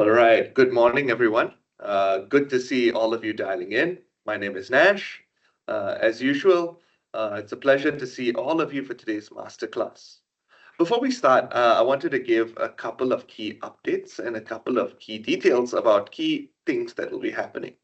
All right. Good morning, everyone. Good to see all of you dialing in. My name is Nash. As usual, it's a pleasure to see all of you for today's masterclass. Before we start, I wanted to give a couple of key updates and a couple of key details about key things that will be happening.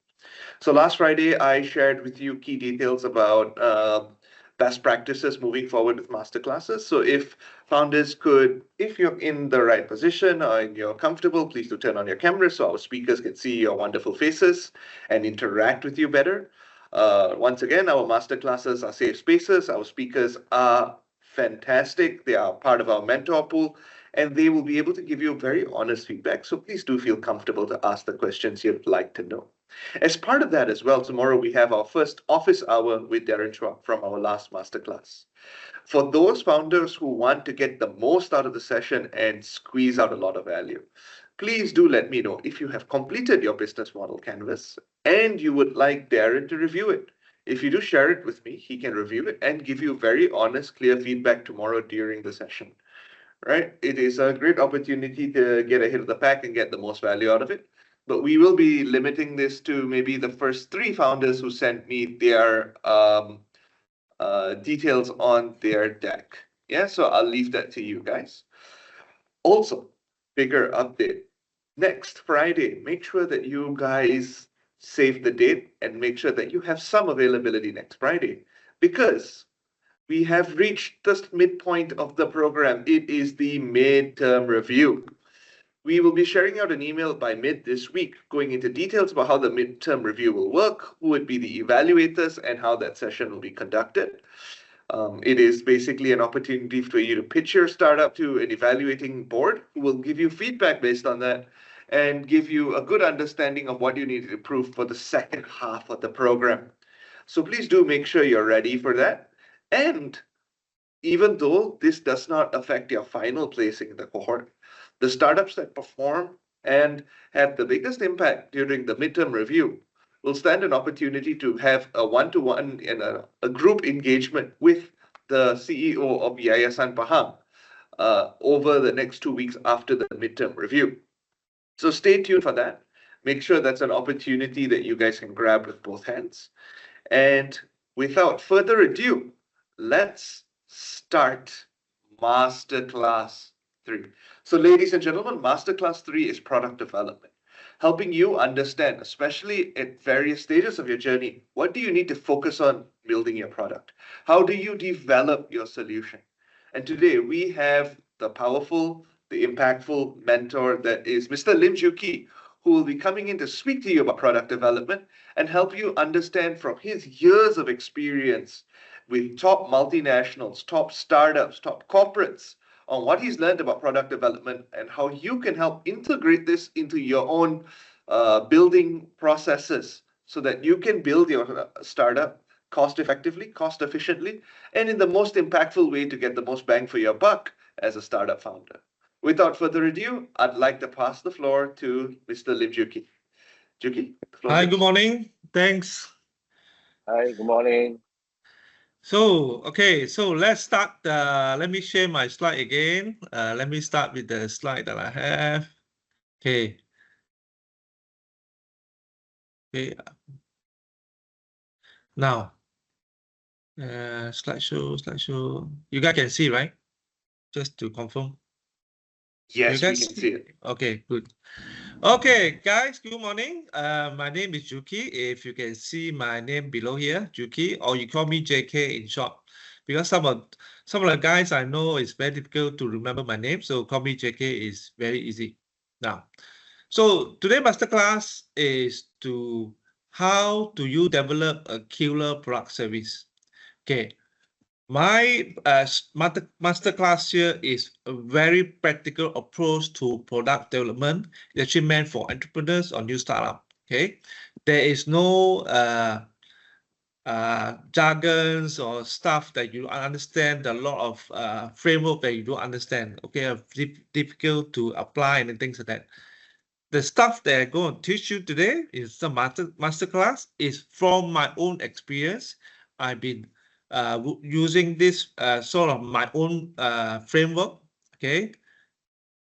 So last Friday, I shared with you key details about best practices moving forward with masterclasses. So if founders could, if you're in the right position and you're comfortable, please do turn on your camera so our speakers can see your wonderful faces and interact with you better. Once again, our masterclasses are safe spaces. Our speakers are fantastic. They are part of our mentor pool, and they will be able to give you very honest feedback. So please do feel comfortable to ask the questions you'd like to know. As part of that as well, tomorrow we have our first office hour with Darren Chua from our last masterclass. For those founders who want to get the most out of the session and squeeze out a lot of value, please do let me know if you have completed your business model canvas and you would like Darren to review it. If you do share it with me, he can review it and give you very honest, clear feedback tomorrow during the session. Right? It is a great opportunity to get ahead of the pack and get the most value out of it. But we will be limiting this to maybe the first 3 founders who sent me their details on their deck. Yeah, so I'll leave that to you guys. Also, bigger update. Next Friday, make sure that you guys save the date and make sure that you have some availability next Friday, because we have reached the midpoint of the program. It is the midterm review. We will be sharing out an email by mid this week, going into details about how the midterm review will work, who would be the evaluators, and how that session will be conducted. It is basically an opportunity for you to pitch your startup to an evaluating board who will give you feedback based on that and give you a good understanding of what you need to improve for the second half of the program. So please do make sure you're ready for that. And even though this does not affect your final placing in the cohort, the startups that perform and have the biggest impact during the midterm review will stand an opportunity to have a one-to-one and a group engagement with the CEO of Yayasan Pahang over the next 2 weeks after the midterm review. So stay tuned for that. Make sure that's an opportunity that you guys can grab with both hands. And without further ado, let's start Masterclass 3. So ladies and gentlemen, Masterclass 3 is product development, helping you understand, especially at various stages of your journey, what do you need to focus on building your product? How do you develop your solution? And today we have the powerful, the impactful mentor that is Mr. Lim Juki, who will be coming in to speak to you about product development and help you understand from his years of experience with top multinationals, top startups, top corporates, on what he's learned about product development and how you can help integrate this into your own building processes so that you can build your startup cost effectively, cost efficiently, and in the most impactful way to get the most bang for your buck as a startup founder. Without further ado, I'd like to pass the floor to Mr. Lim Juki. Juki, the floor is Hi, yours. good morning. Thanks. Hi, good morning. So let's start. Let me share my slide again. Let me start with the slide that I have. Okay. Now, slideshow. You guys can see, right? Just to confirm. Yes, we can see it. Okay, good. Okay, guys, good morning. My name is Juki. If you can see my name below here, Juki, or you call me JK in short, because some of the guys I know it's very difficult to remember my name, so call me JK is very easy. Now, so today masterclass is to how do you develop a killer product service. Okay. My masterclass here is a very practical approach to product development. It's actually meant for entrepreneurs or new startup. Okay, there is no jargons or stuff that you don't understand. A lot of framework that you don't understand. Okay, difficult to apply and things like that. The stuff that I'm going to teach you today is the masterclass is from my own experience. I've been using this sort of my own framework, okay,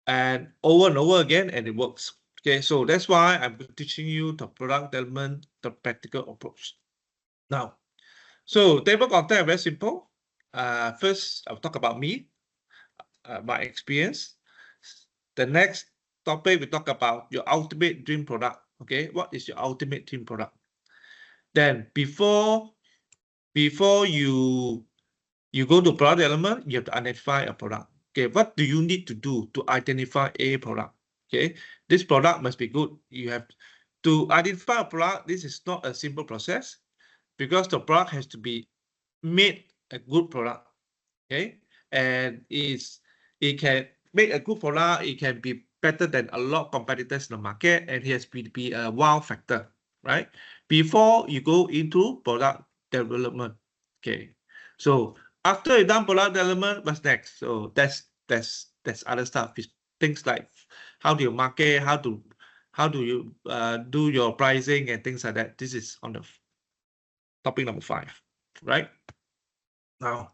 and over again, and it works. Okay, so that's why I'm teaching you the product development, the practical approach. Now, so table content very simple. First, I'll talk about me, my experience. The next topic we talk about your ultimate dream product. Okay, what is your ultimate dream product? Then before you go to product development, you have to identify a product. Okay, what do you need to do to identify a product? Okay, this product must be good. You have to identify a product. This is not a simple process because the product has to be made a good product. Okay, and it can make a good product. It can be better than a lot of competitors in the market, and it has to be a wow factor, right? Before you go into product development. Okay, so after you done product development, what's next? So that's other stuff. It's things like how do you market, how do you do your pricing and things like that. This is on the topic number 5, right? Now,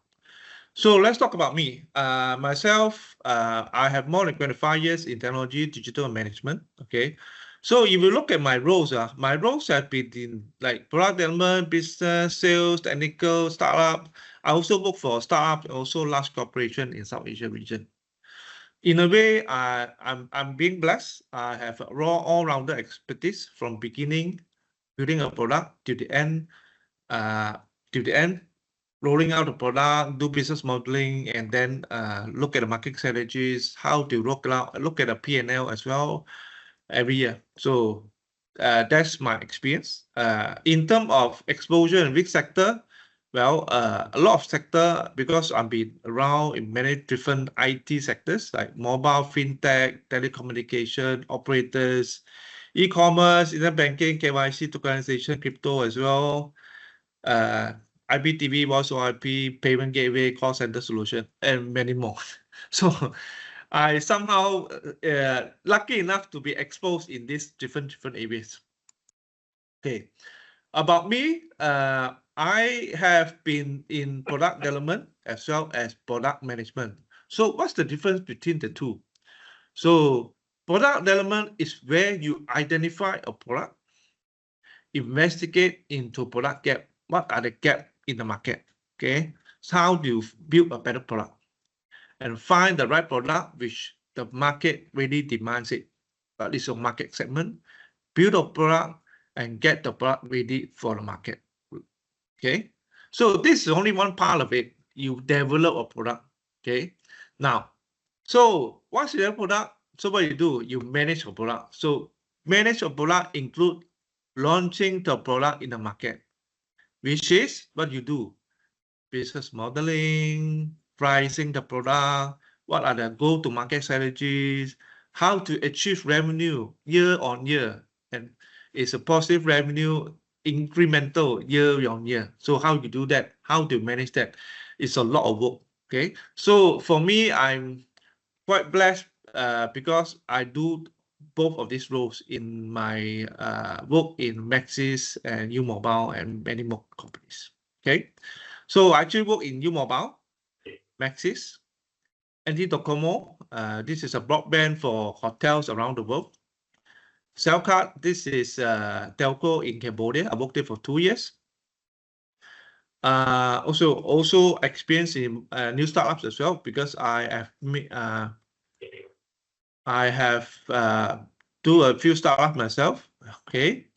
so let's talk about me. Myself, I have more than 25 years in technology, digital management. Okay, so if you look at my roles, my roles have been in like product development, business, sales, technical, startup. I also work for startup, also large corporation in South Asia region. In a way, I'm being blessed. I have a raw all-rounder expertise from beginning, building a product to the end, rolling out the product, do business modeling, and then look at the market strategies, how to look at the P&L as well every year. So that's my experience. In terms of exposure in which sector, well, a lot of sector because I've been around in many different IT sectors like mobile, fintech, telecommunication, operators, e-commerce, internet banking, KYC, tokenization, crypto as well. IPTV, voice over IP, payment gateway, call center solution, and many more. So I somehow lucky enough to be exposed in these different areas. Okay, about me, I have been in product development as well as product management. So what's the difference between the two? So product development is where you identify a product, investigate into product gap. What are the gap in the market? Okay, so how do you build a better product and find the right product which the market really demands it? That is your market segment. Build a product and get the product ready for the market. Okay, so this is only one part of it. You develop a product. Okay, now, so once you have a product, so what you do? You manage a product. So manage a product include launching the product in the market, which is what you do. Business modeling, pricing the product, what are the go-to-market strategies, how to achieve revenue year on year, and it's a positive revenue incremental year on year. So how you do that, how to manage that, it's a lot of work. Okay, so for me, I'm quite blessed because I do both of these roles in my work in Maxis and U-Mobile and many more companies. Okay, so I actually work in U-Mobile, Maxis, NT-Docomo. This is a broadband for hotels around the world. Cellcard, this is telco in Cambodia. I worked there for 2 years. Also experience in new startups as well because I have do a few startups myself. Okay,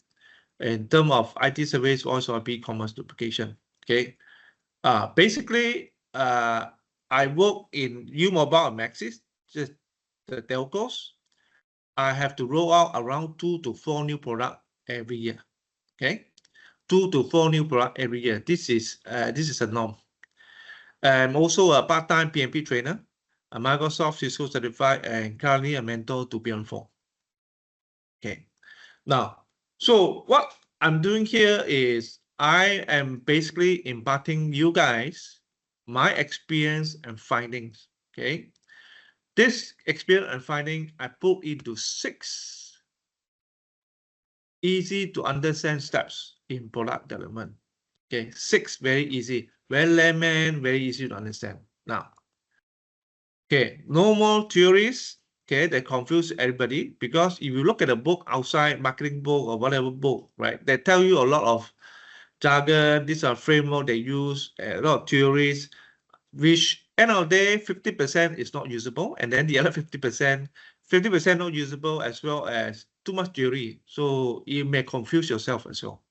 in terms of IT service, also a e-commerce duplication. Okay, basically, I work in U-Mobile and Maxis, just the telcos. I have to roll out around 2 to 4 new products every year. Okay, 2 to 4 new products every year. This is a norm. I'm also a part-time PMP trainer, a Microsoft Cisco certified, and currently a mentor to Beyond 4. Okay, now, so what I'm doing here is I am basically imparting you guys my experience and findings. Okay, this experience and finding I put into 6 easy to understand steps in product development. Okay, 6 very easy, very layman, very easy to understand. Now, okay, no more theories. okay, that confuse everybody, because if you look at a book outside, marketing book or whatever book, right, they tell you a lot of jargon. These are framework they use, a lot of theories, which end of the day, 50% is not usable, and then the other 50% not usable, as well as too much theory. So you may confuse yourself as well.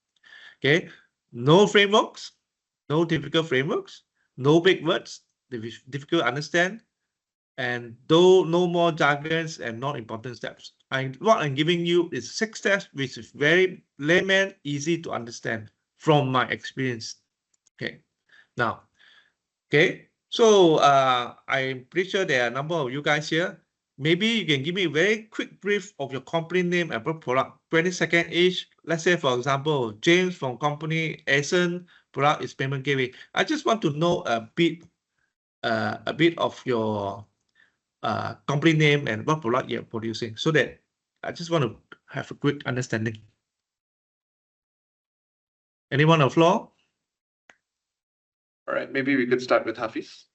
Okay, no frameworks, no difficult frameworks, no big words, difficult to understand, and though no more jargons and not important steps. What I'm giving you is 6 steps, which is very layman, easy to understand from my experience. Okay, now, okay, so I'm pretty sure there are a number of you guys here. Maybe you can give me a very quick brief of your company name and product, 20-second each. Let's say, for example, James from company Asian product is payment gateway. I just want to know a bit of your company name and what product you're producing, so that I just want to have a quick understanding. Anyone on the floor? All right, maybe we could start with Hafiz.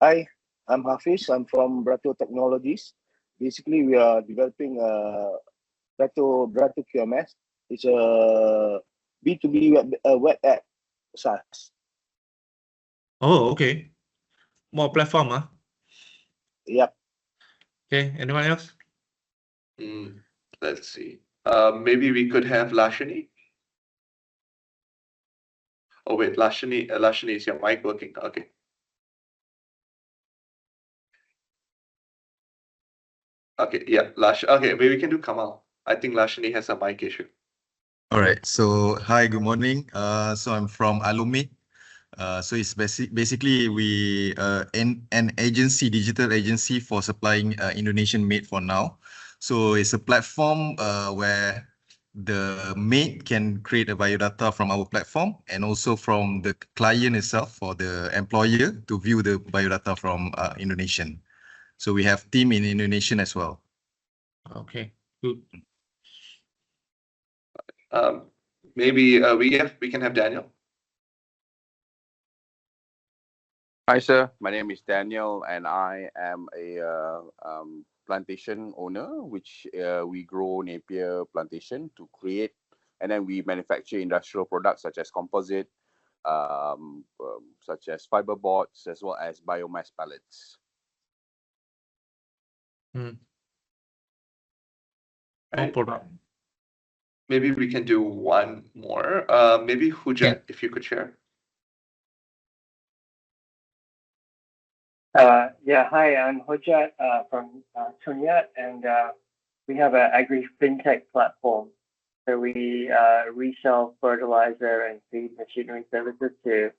Hi, I'm Hafiz. I'm from Brato Technologies. Basically, we are developing Brato QMS. It's a B2B web app SaaS. Oh, okay. More platform, huh? Yep. Okay, anyone else? Let's see. Maybe we could have Lashini. Oh wait, Lashini, is your mic working? Okay. Okay, yeah, okay, maybe we can do Kamal. I think Lashini has a mic issue. All right. So hi, good morning. So I'm from Alumni. So it's basically we an agency, digital agency for supplying Indonesian made for now. So it's a platform where the mate can create a biodata from our platform, and also from the client itself for the employer to view the biodata from Indonesian. So we have team in Indonesian as well. Okay, good. Maybe we can have Daniel. Hi, sir. My name is Daniel, and I am a plantation owner, which we grow Napier plantation to create, and then we manufacture industrial products such as composite, such as fiber boards, as well as biomass pellets. No Right. product. Maybe we can do one more. Maybe Hujan, if you could share. Yeah, hi, I'm Hojat from Tunyat, and we have an agri-fintech platform. So we resell fertilizer and seed machinery services to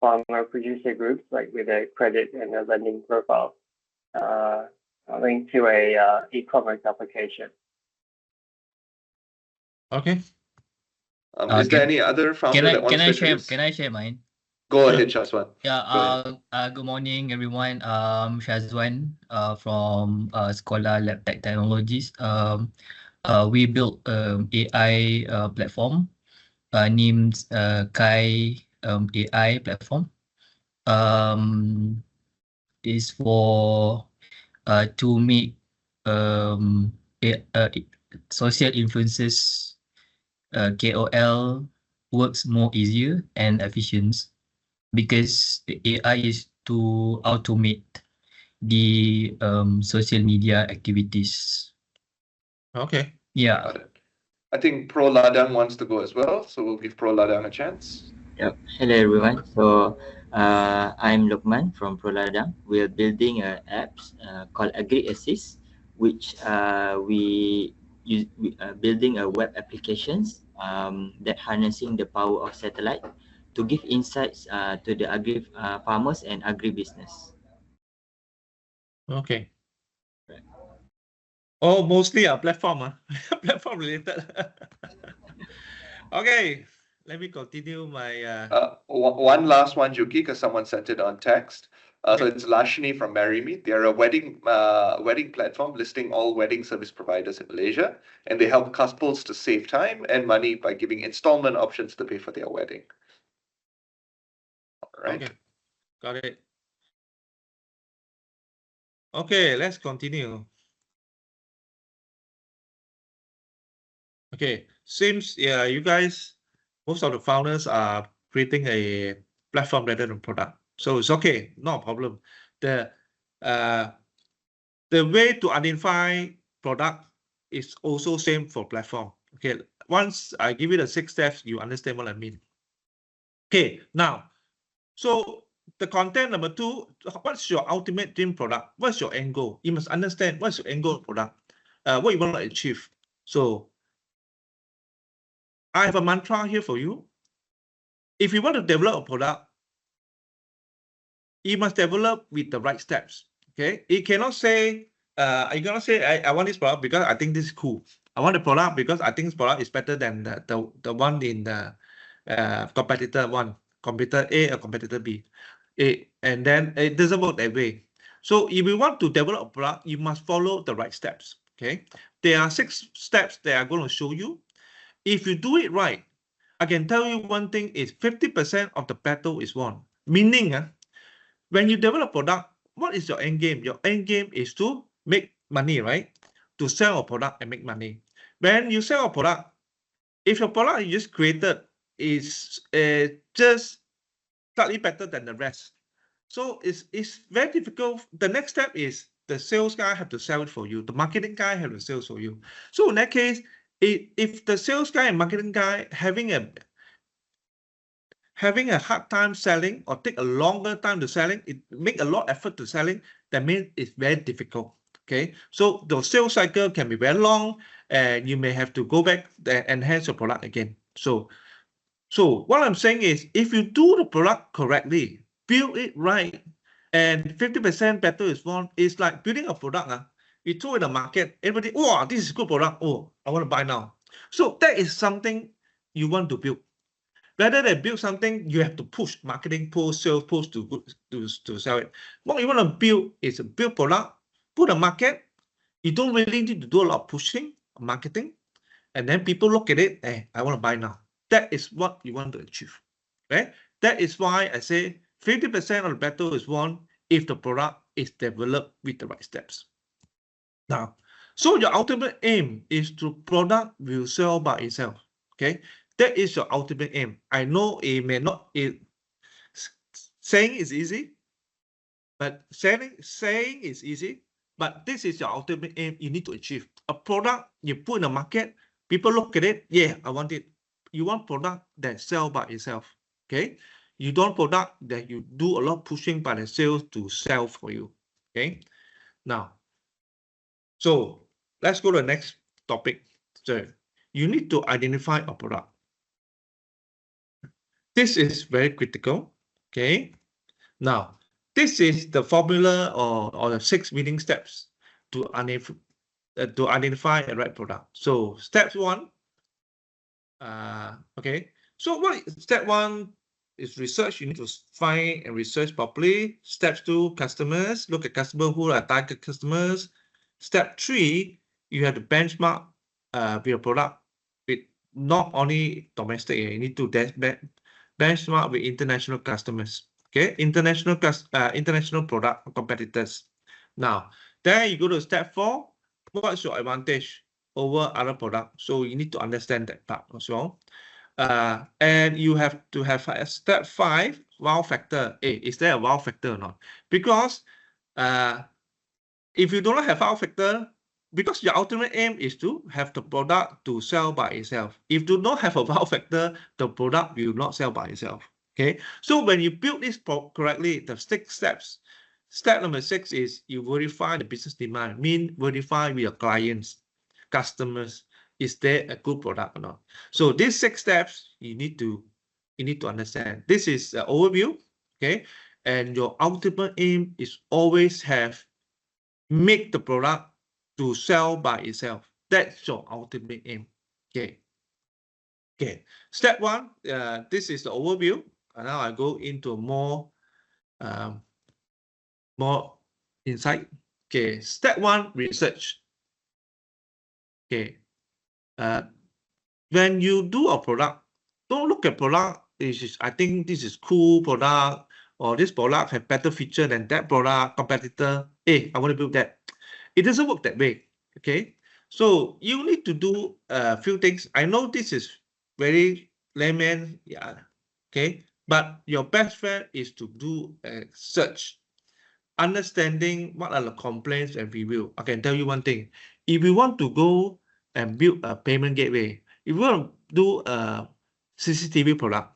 farmer producer groups, like with a credit and a lending profile, linked to a e-commerce application. Okay. Is there any other founder that wants to introduce? Can I share mine? Go ahead, Shazwan. Yeah. Good morning, everyone. Shazwan. From Sekolah Lab Tech Technologies. We built AI platform named Kai AI platform. Is for to make social influences KOL works more easier and efficient, because the AI is to automate the social media activities. Okay. Yeah. Got it. I think Pro Ladang wants to go as well, so we'll give Pro Ladang a chance. Yep. Hello everyone. So I'm Lokman from Proladang. We're building an app called Agri Assist, which we building a web applications that harnessing the power of satellite to give insights to the agri farmers and agribusiness. Okay. Oh, mostly a platform, platform related. Okay, let me continue my. One last one, Juki, because someone sent it on text. So it's Lashini from Marry Me. They're a wedding platform listing all wedding service providers in Malaysia, and they help couples to save time and money by giving installment options to pay for their wedding. All right. Okay, got it. Okay, let's continue. Okay, seems you guys, most of the founders are creating a platform rather than product, so it's okay, no problem. The way to identify product is also same for platform. Okay, once I give you the 6 steps, you understand what I mean. Okay, now, so the content number 2, what's your ultimate dream product? What's your end goal? You must understand what's your end goal product, what you want to achieve. So I have a mantra here for you. If you want to develop a product, you must develop with the right steps. Okay, you cannot say, you cannot say, I want this product because I think this is cool. I want the product because I think this product is better than the one in the competitor one, competitor A or competitor B. And then it doesn't work that way. So if you want to develop a product, you must follow the right steps. Okay, there are 6 steps that I'm going to show you. If you do it right, I can tell you one thing is 50% of the battle is won. Meaning, when you develop a product, what is your end game? Your end game is to make money, right? To sell a product and make money. When you sell a product, if your product you just created is just slightly better than the rest, so it's very difficult. The next step is the sales guy have to sell it for you. The marketing guy have to sell it for you. So in that case, if the sales guy and marketing guy having a hard time selling or take a longer time to selling, it make a lot of effort to selling, that means it's very difficult. Okay, so the sales cycle can be very long and you may have to go back and enhance your product again. So what I'm saying is, if you do the product correctly, build it right, and 50% better is won. It's like building a product. You throw in the market, everybody, oh, this is a good product. Oh, I want to buy now. So that is something you want to build. Rather than build something, you have to push marketing post, sales post to sell it. What you want to build is a build product, put a market. You don't really need to do a lot of pushing, marketing, and then people look at it. Hey, I want to buy now. That is what you want to achieve, right? That is why I say 50% of the battle is won if the product is developed with the right steps. Now, so your ultimate aim is to product will sell by itself. Okay, that is your ultimate aim. I know it may not. Saying is easy, but saying is easy. But this is your ultimate aim. You need to achieve a product you put in the market. People look at it. Yeah, I want it. You want product that sell by itself. Okay, you don't product that you do a lot of pushing by the sales to sell for you. Okay, now. So let's go to the next topic. So you need to identify a product. This is very critical. Okay. Now, this is the formula or the 6 winning steps to identify a right product. So step 1. Okay. So step 1 is research. You need to find and research properly. Step 2, customers. Look at customers who are target customers. Step 3, you have to benchmark with your product with not only domestic. You need to benchmark with international customers. Okay, international product competitors. Now, then you go to step 4. What's your advantage over other products? So you need to understand that part as well. And you have to have a step 5, wow factor. Hey, is there a wow factor or not? Because if you do not have wow factor, because your ultimate aim is to have the product to sell by itself. If you do not have a wow factor, the product will not sell by itself. Okay, so when you build this correctly, the 6 steps. Step number 6 is you verify the business demand. Mean verify with your clients, customers. Is there a good product or not? So these 6 steps you need to understand. This is an overview. Okay, and your ultimate aim is always make the product to sell by itself. That's your ultimate aim. Okay. Okay. Step 1. This is the overview. And now I go into more insight. Okay. Step 1, research. Okay. When you do a product, don't look at product. I think this is cool product. or this product have better feature than that product competitor. Hey, I want to build that. It doesn't work that way. Okay, so you need to do a few things. I know this is very layman, yeah. Okay, but your best friend is to do a search, understanding what are the complaints and review. I can tell you one thing: if you want to go and build a payment gateway, if you want to do a CCTV product,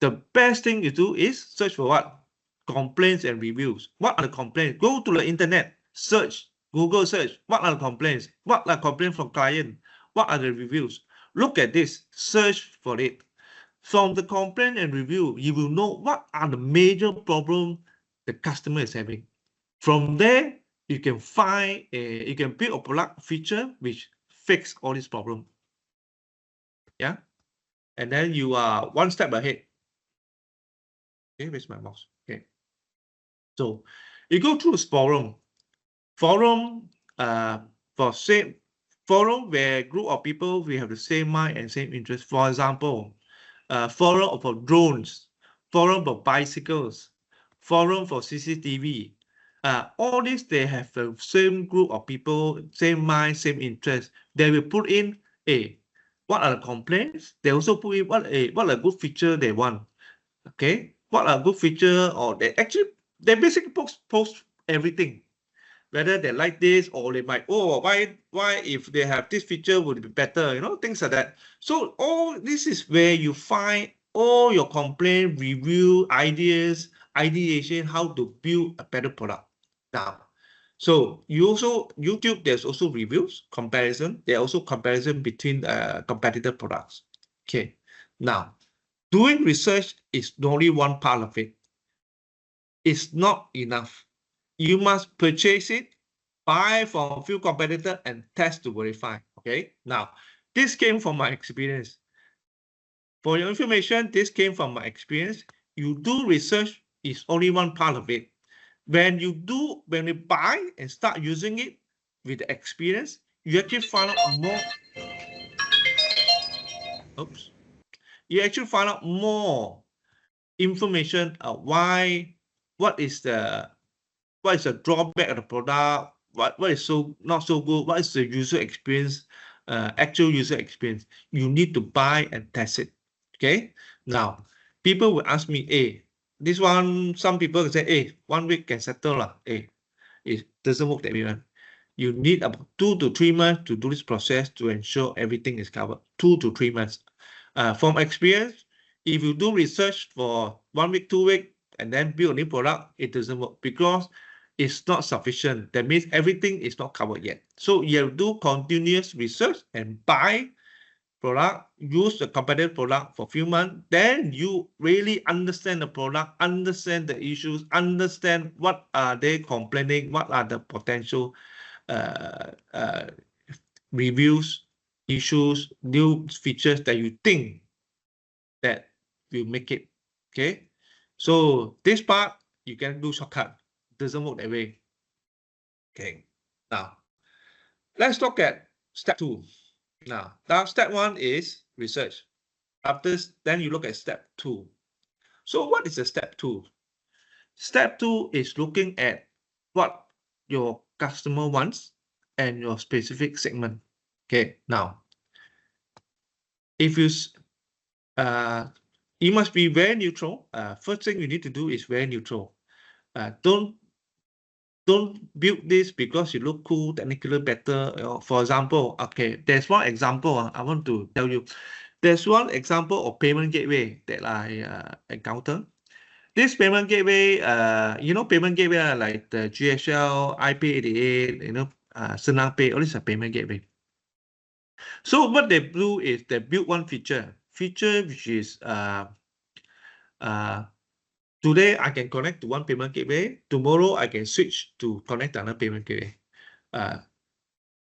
the best thing you do is search for what? Complaints and reviews. What are the complaints? Go to the internet, search, Google search. What are the complaints? What are complaints from client? What are the reviews? Look at this, search for it. From the complaint and review, you will know what are the major problems the customer is having. From there, you can find you can build a product feature which fix all these problems. Yeah, and then you are one step ahead. Okay, where's my mouse? Okay. So you go through this forum for same forum where group of people we have the same mind and same interest. For example, forum for drones, forum for bicycles, forum for CCTV. All these they have the same group of people, same mind, same interest. They will put in what are the complaints? They also put in what are good feature they want. Okay, what are good feature, or they basically post everything, whether they like this or they might, why if they have this feature would be better, things like that. So all this is where you find all your complaint, review, ideas, ideation, how to build a better product. Now, so YouTube, there's also reviews, comparison. There are also comparison between competitor products. Okay, now doing research is only one part of it. It's not enough. You must purchase it, buy from a few competitors, and test to verify. Okay. Now, this came from my experience. For your information, this came from my experience. You do research is only one part of it. When you buy and start using it with the experience, you actually find out more. Oops. You actually find out more information of what is the drawback of the product, what is not so good, what is the user experience, actual user experience. You need to buy and test it. Okay. Now, people will ask me, this one, some people say, 1 week can settle lah. It doesn't work that way, man. You need about 2 to 3 months to do this process to ensure everything is covered. 2 to 3 months. From experience, if you do research for 1 week, 2 weeks, and then build a new product, it doesn't work because it's not sufficient. That means everything is not covered yet. So you have to do continuous research and buy product, use the competitive product for a few months. Then you really understand the product, understand the issues, understand what are they complaining, what are the potential reviews, issues, new features that you think that will make it. Okay. So this part you can do shortcut. Doesn't work that way. Okay. Now let's look at step 2. Now step 1 is research. After then you look at step 2. So what is the step 2? Step 2 is looking at what your customer wants and your specific segment. Okay. Now, if you must be very neutral. First thing you need to do is very neutral. Don't build this because you look cool, technically better. For example, okay, there's one example I want to tell you. There's one example of payment gateway that I encountered. This payment gateway, payment gateway like the GSL, IP88, Senang Pay, all these are payment gateway. So what they do is they build one feature which is today I can connect to one payment gateway. Tomorrow I can switch to connect to another payment gateway.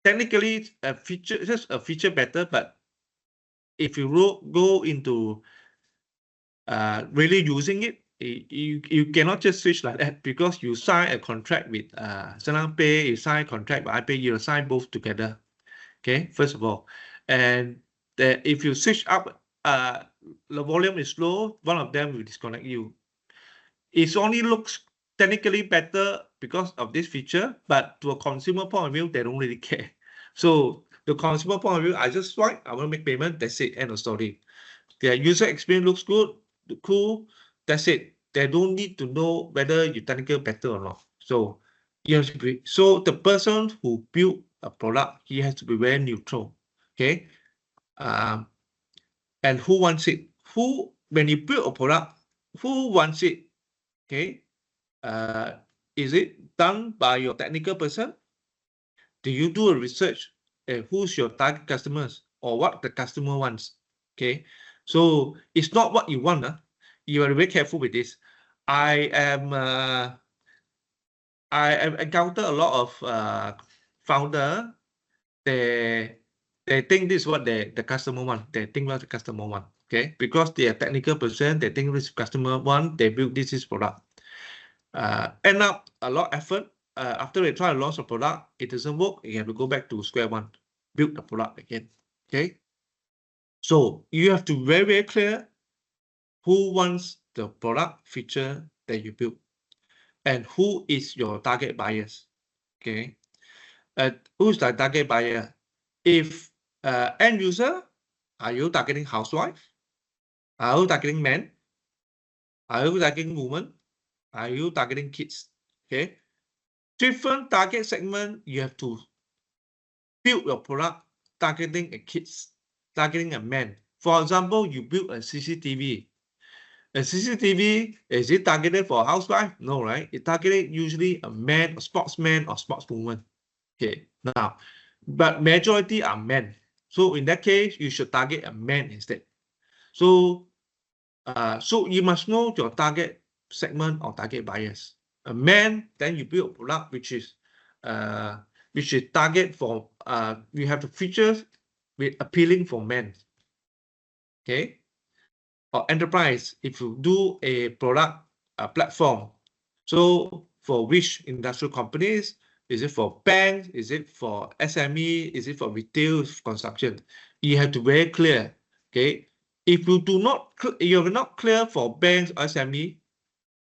Technically, just a feature better, but if you go into really using it, you cannot just switch like that because you sign a contract with Senang Pay, you sign a contract with iPay, you sign both together. Okay, first of all, and if you switch up, the volume is low, one of them will disconnect you. it only looks technically better because of this feature, but to a consumer point of view, they don't really care. So the consumer point of view, I just swipe, I want to make payment, that's it, end of story. Their user experience looks good, cool, that's it. They don't need to know whether you're technical better or not. So you have to be, so the person who built a product, he has to be very neutral. Okay. And who wants it? Who, when you build a product, who wants it? Okay. Is it done by your technical person? Do you do a research? Who's your target customers or what the customer wants? Okay. So it's not what you want. You are very careful with this. I have encountered a lot of founder. They think this is what the customer want. They think what the customer want. Okay, because they are technical person, they think this customer want. They build this product. End up a lot of effort. After they try to launch a product, it doesn't work. You have to go back to square one, build the product again. Okay. So you have to very, very clear who wants the product feature that you build and who is your target buyers. Okay. Who's the target buyer? If end user, are you targeting housewife? Are you targeting men? Are you targeting women? Are you targeting kids? Okay. Different target segment, you have to build your product targeting a kids, targeting a man. For example, you build a CCTV. A CCTV, is it targeted for a housewife? No, right? It targeted usually a man, a sportsman, or sportswoman. Okay, now, but majority are men. So in that case, you should target a man instead. So, so you must know your target segment or target buyers. A man, then you build a product which is target for you have the features with appealing for men. Okay, or enterprise, if you do a product platform, so for which industrial companies? Is it for banks? Is it for SME? Is it for retail consumption? You have to be very clear. Okay, if you do not, you're not clear for banks or SME,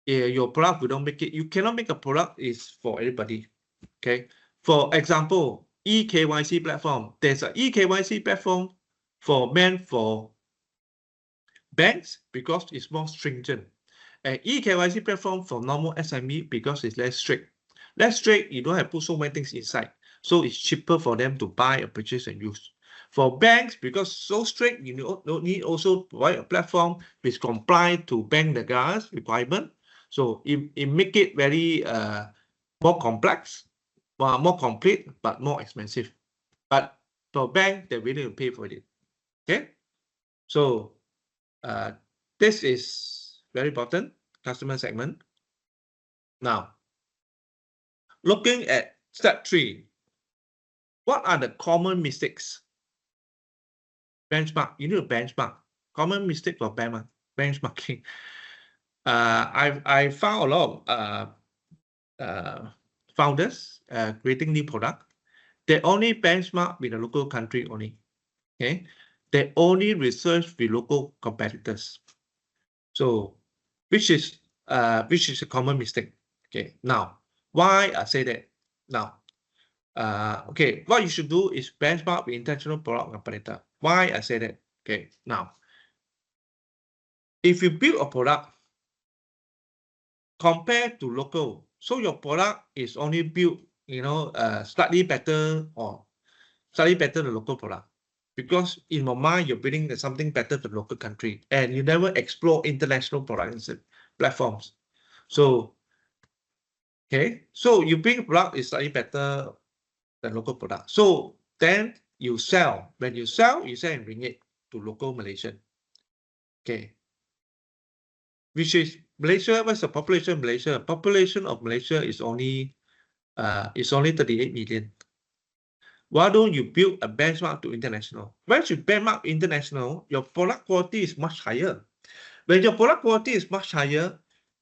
your product will not make it. You cannot make a product is for everybody. Okay, for example, eKYC platform. There's a eKYC platform for men for banks because it's more stringent. And eKYC platform for normal SME because it's less strict. Less strict, you don't have to put so many things inside. So it's cheaper for them to buy or purchase and use. For banks, because so strict, you need also provide a platform which comply to bank regulars requirement. So it make it very more complex, more complete, but more expensive. But for bank, they're willing to pay for it. Okay, so this is very important customer segment. Now, looking at step 3, what are the common mistakes? Benchmark. You need to benchmark. Common mistake for benchmarking. I found a lot of founders creating new product. They only benchmark with the local country only. Okay, they only research with local competitors. So, which is a common mistake. Okay, now why I say that? Now, okay, what you should do is benchmark with international product competitor. Why I say that? Okay, now, if you build a product compared to local, so your product is only built, slightly better or slightly better than local product. Because in your mind, you're building something better for the local country and you never explore international products and platforms. So, okay, so you bring a product is slightly better than local product. So then you sell. When you sell in ringgit to local Malaysian. Okay. Which is Malaysia, what's the population of Malaysia? Population of Malaysia is only 38 million. Why don't you build a benchmark to international? Once you benchmark international, your product quality is much higher. When your product quality is much higher,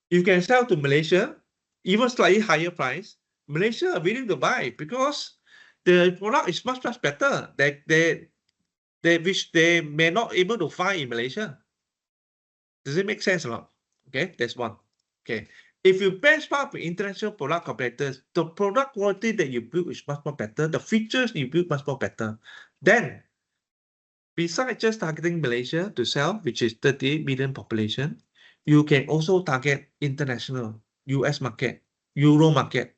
you can sell to Malaysia, even slightly higher price. Malaysia are willing to buy because the product is much, much better. Which they may not able to find in Malaysia. Does it make sense or not? Okay, that's one. Okay. If you benchmark with international product competitors, the product quality that you build is much more better. The features you build much more better. Then, besides just targeting Malaysia to sell, which is 38 million population, you can also target international, US market, Euro market,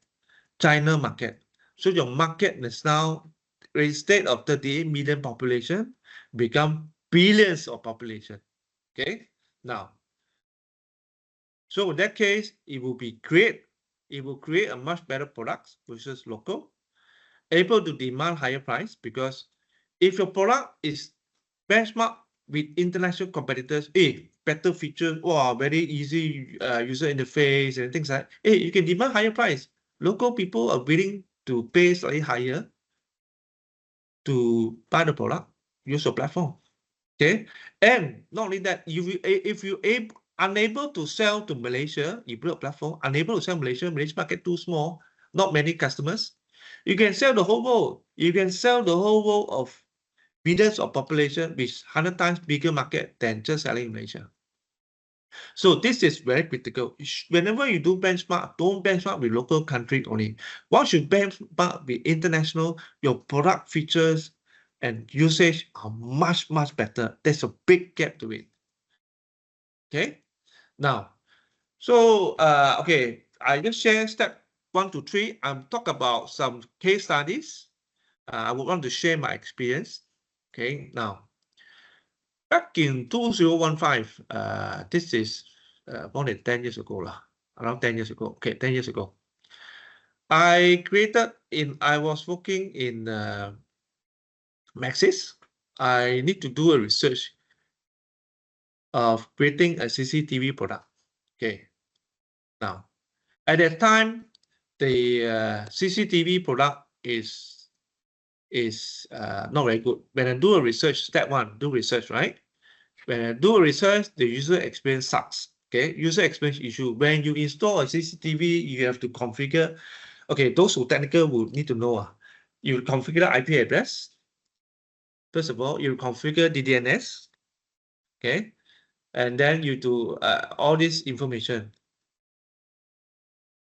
China market. So your market is now, instead of 38 million population, become billions of population. Okay. Now, so in that case, it will be great. It will create a much better product versus local, able to demand higher price, because if your product is benchmark with international competitors, better features, wow, very easy user interface and things like that, you can demand higher price. Local people are willing to pay slightly higher to buy the product, use your platform. Okay, and not only that, if you unable to sell to Malaysia, you build a platform, unable to sell Malaysia market too small, not many customers, you can sell the whole world. You can sell the whole world of billions of population, which 100 times bigger market than just selling in Malaysia. So this is very critical. Whenever you do benchmark, don't benchmark with local country only. Once you benchmark with international, your product features and usage are much, much better. There's a big gap to it. Okay. Now, so, okay, I just share step 1 to 3. I'm talk about some case studies. I would want to share my experience. Okay. Now, back in 2015, this is more than 10 years ago, around 10 years ago. Okay, 10 years ago. I was working in Maxis. I need to do a research of creating a CCTV product. Okay. Now, at that time, the CCTV product is not very good. When I do a research, step 1, do research, right? When I do a research, the user experience sucks. Okay, user experience issue. When you install a CCTV, you have to configure. Okay, those who technical would need to know. You configure IP address. First of all, you configure DDNS. Okay, and then you do all this information.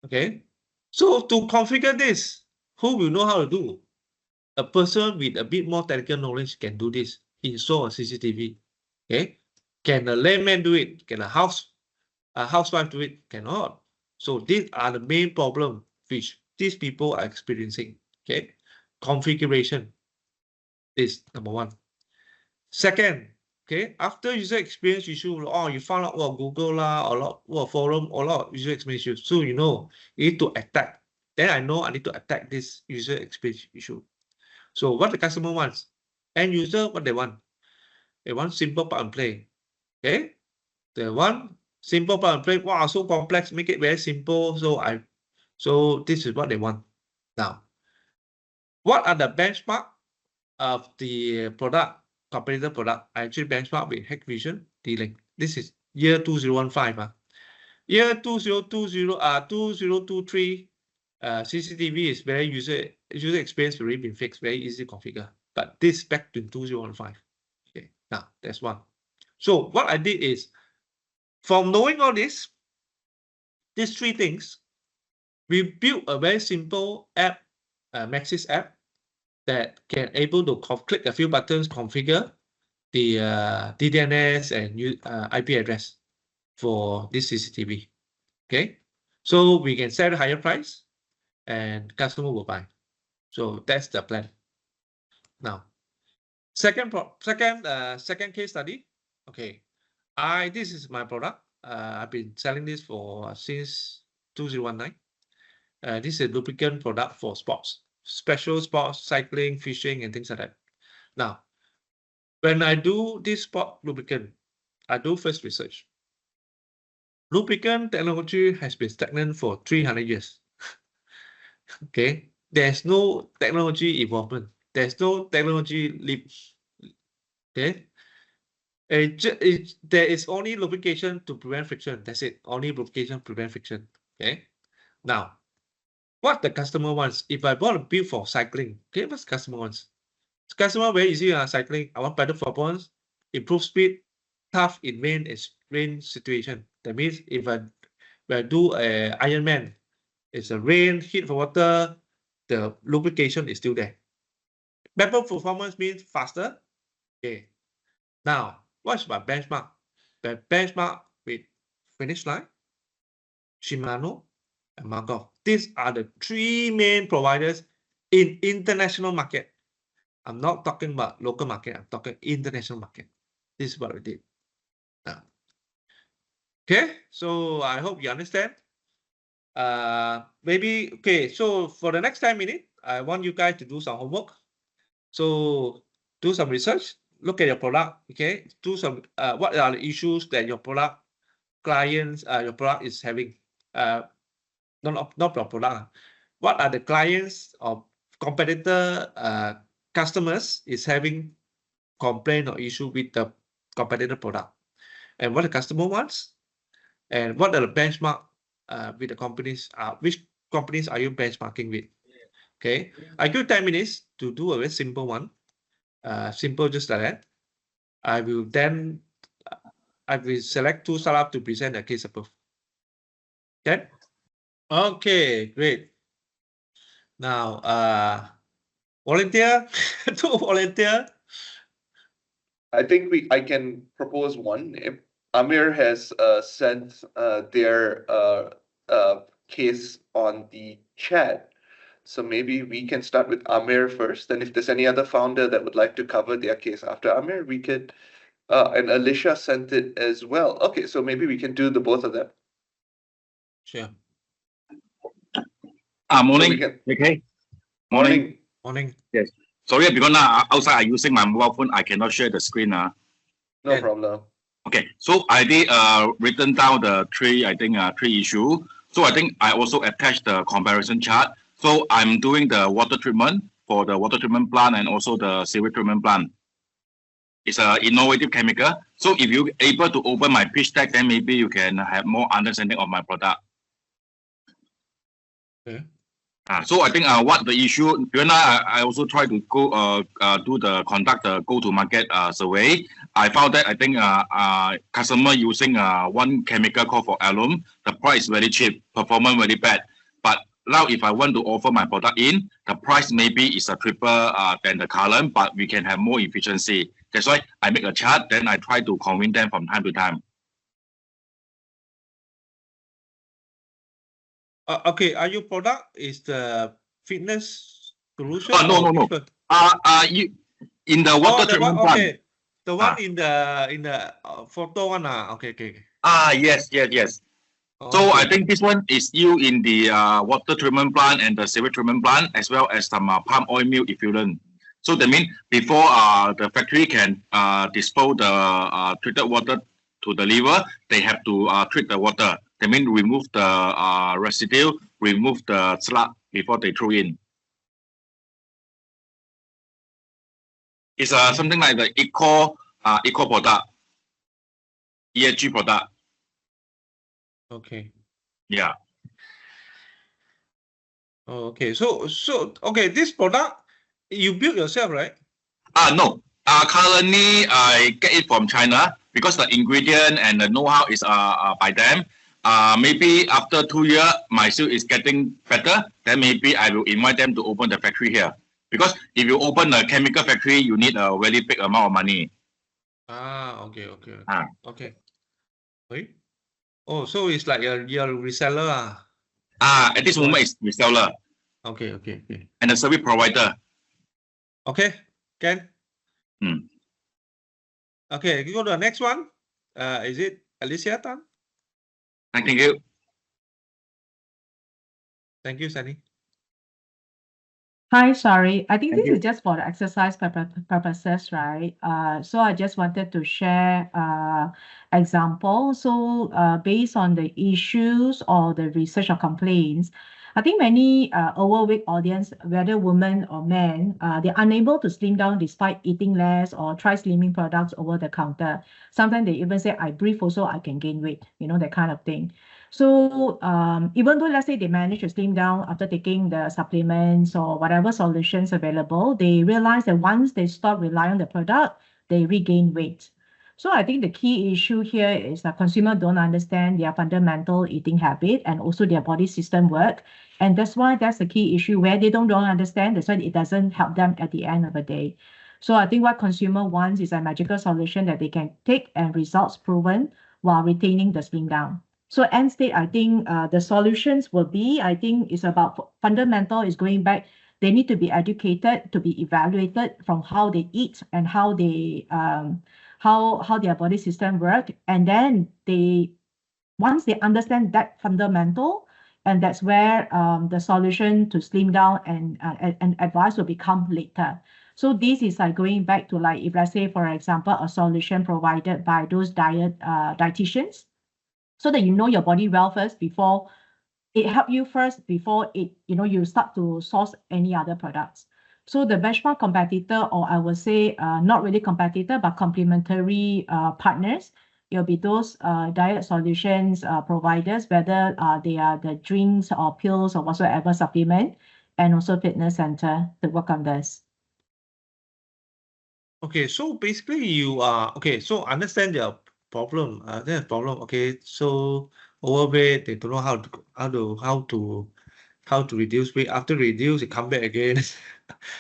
Okay, so to configure this, who will know how to do? A person with a bit more technical knowledge can do this. Install a CCTV. Okay, can a layman do it? Can a housewife do it? Cannot. So these are the main problem which these people are experiencing. Okay, configuration is number 1. Second, okay, after user experience issue, you found out Google forum, a lot of user experience issues. So you need to attack. Then I know I need to attack this user experience issue. So what the customer wants, end user, what they want? They want simple plug and play. Okay, they want simple plug and play. Wow, so complex, make it very simple. So this is what they want. Now, what are the benchmark of the product, competitor product? I actually benchmark with Hikvision, D-Link. This is year 2015. Year 2023, CCTV is very user experience already been fixed, very easy to configure. But this back to 2015. Okay, now that's one. So what I did is, from knowing all this, these 3 things, we built a very simple app, Maxis app, that can able to click a few buttons, configure the DDNS and IP address for this CCTV. Okay, so we can set a higher price and customer will buy. So that's the plan. Now, second case study. Okay, this is my product. I've been selling this for since 2019. This is a lubricant product for sports, special sports, cycling, fishing, and things like that. Now, when I do this sport lubricant, I do first research. Lubricant technology has been stagnant for 300 years. Okay, there's no technology involvement. There's no technology leap. Okay, there is only lubrication to prevent friction. That's it. Only lubrication prevent friction. Okay, now what the customer wants? If I want to build for cycling, okay, what's the customer wants? Customer very easy cycling. I want better performance, improve speed, tough in rain situation. That means if we do a Ironman. It's a rain, heat for water, the lubrication is still there. Better performance means faster. Okay. Now, what's my benchmark? The benchmark with Finish Line, Shimano, and Markov. These are the three main providers in international market. I'm not talking about local market. I'm talking international market. This is what we did. Now, okay, so I hope you understand. Maybe, okay, so for the next 10 minutes, I want you guys to do some homework. So do some research, look at your product, okay? Do some, what are the issues that your product clients, your product is having? Not your product. What are the clients or competitor customers is having complaint or issue with the competitor product? And what the customer wants? And what are the benchmark with the companies? Which companies are you benchmarking with? Okay, I give you 10 minutes to do a very simple one. Simple just like that. I will then I will select two startups to present a case above. Okay. Okay, great. Now, volunteer, two volunteer. I think I can propose one. If Amir has sent their case on the chat, so maybe we can start with Amir first. And if there's any other founder that would like to cover their case after Amir, we could. And Alicia sent it as well. Okay, so maybe we can do the both of them. Sure. Morning. So Okay. Morning. Morning. Yes. Sorry, because now outside I'm using my mobile phone, I cannot share the screen. No Yeah. problem. Okay. So I did written down the three issue. So I think I also attached the comparison chart. So I'm doing the water treatment for the water treatment plant and also the sewage treatment plant. It's an innovative chemical. So if you're able to open my pitch deck, then maybe you can have more understanding of my product. Okay. So I think what the issue, I also try to go conduct the go-to-market survey. I found that I think customer using one chemical called for alum, the price very cheap, performance very bad. But now if I want to offer my product in, the price maybe is a triple than the current, but we can have more efficiency. That's why I make a chart, then I try to convince them from time to time. Okay, are your product is the fitness solution? No. You in the water treatment plant. Okay, the one in the photo one. Okay. Yes. Oh, So okay. I think this one is used in the water treatment plant and the sewage treatment plant, as well as some palm oil mill effluent. So that means before the factory can dispose the treated water to the river, they have to treat the water. That means remove the residue, remove the sludge before they throw in. It's something like the eco product, ESG product. Okay. Yeah. Oh, okay. So okay, this product you build yourself, right? No. Currently I get it from China because the ingredient and the know-how is by them. Maybe after 2 years, my sale is getting better. Then maybe I will invite them to open the factory here. Because if you open a chemical factory, you need a very big amount of money. Okay. Okay. Wait. Oh, so it's like your reseller. At this moment, it's reseller. Okay. And a service provider. Okay, Ken. Okay, you go to the next one. Is it Alicia Tan? Thank you. Thank you, Sunny. Hi, sorry. I think Thank this you. is just for the exercise purposes, right? So I just wanted to share example. So based on the issues or the research or complaints, I think many overweight audience, whether women or men, they're unable to slim down despite eating less or try slimming products over the counter. Sometimes they even say, I breathe also, I can gain weight, that kind of thing. So even though, let's say, they manage to slim down after taking the supplements or whatever solutions available, they realize that once they stop relying on the product, they regain weight. So I think the key issue here is that consumer don't understand their fundamental eating habit and also their body system work. And that's the key issue where they don't understand. That's why it doesn't help them at the end of the day. So I think what consumer wants is a magical solution that they can take and results proven while retaining the slim down. So end state, I think the solutions will be, I think is about fundamental is going back. They need to be educated, to be evaluated from how they eat and how they how their body system work, and then once they understand that fundamental, and that's where the solution to slim down and advice will become later. So this is like going back to like if let's say for example a solution provided by those dietitians, so that you know your body well first before it help you first before it you start to source any other products. So the benchmark competitor, or I would say not really competitor but complementary partners, it'll be those diet solutions providers, whether they are the drinks or pills or whatsoever supplement, and also fitness center to work on this. Okay, so basically you are okay. So understand your problem. There's problem. Okay, so overweight, they don't know how to reduce weight. After reduce, it come back again.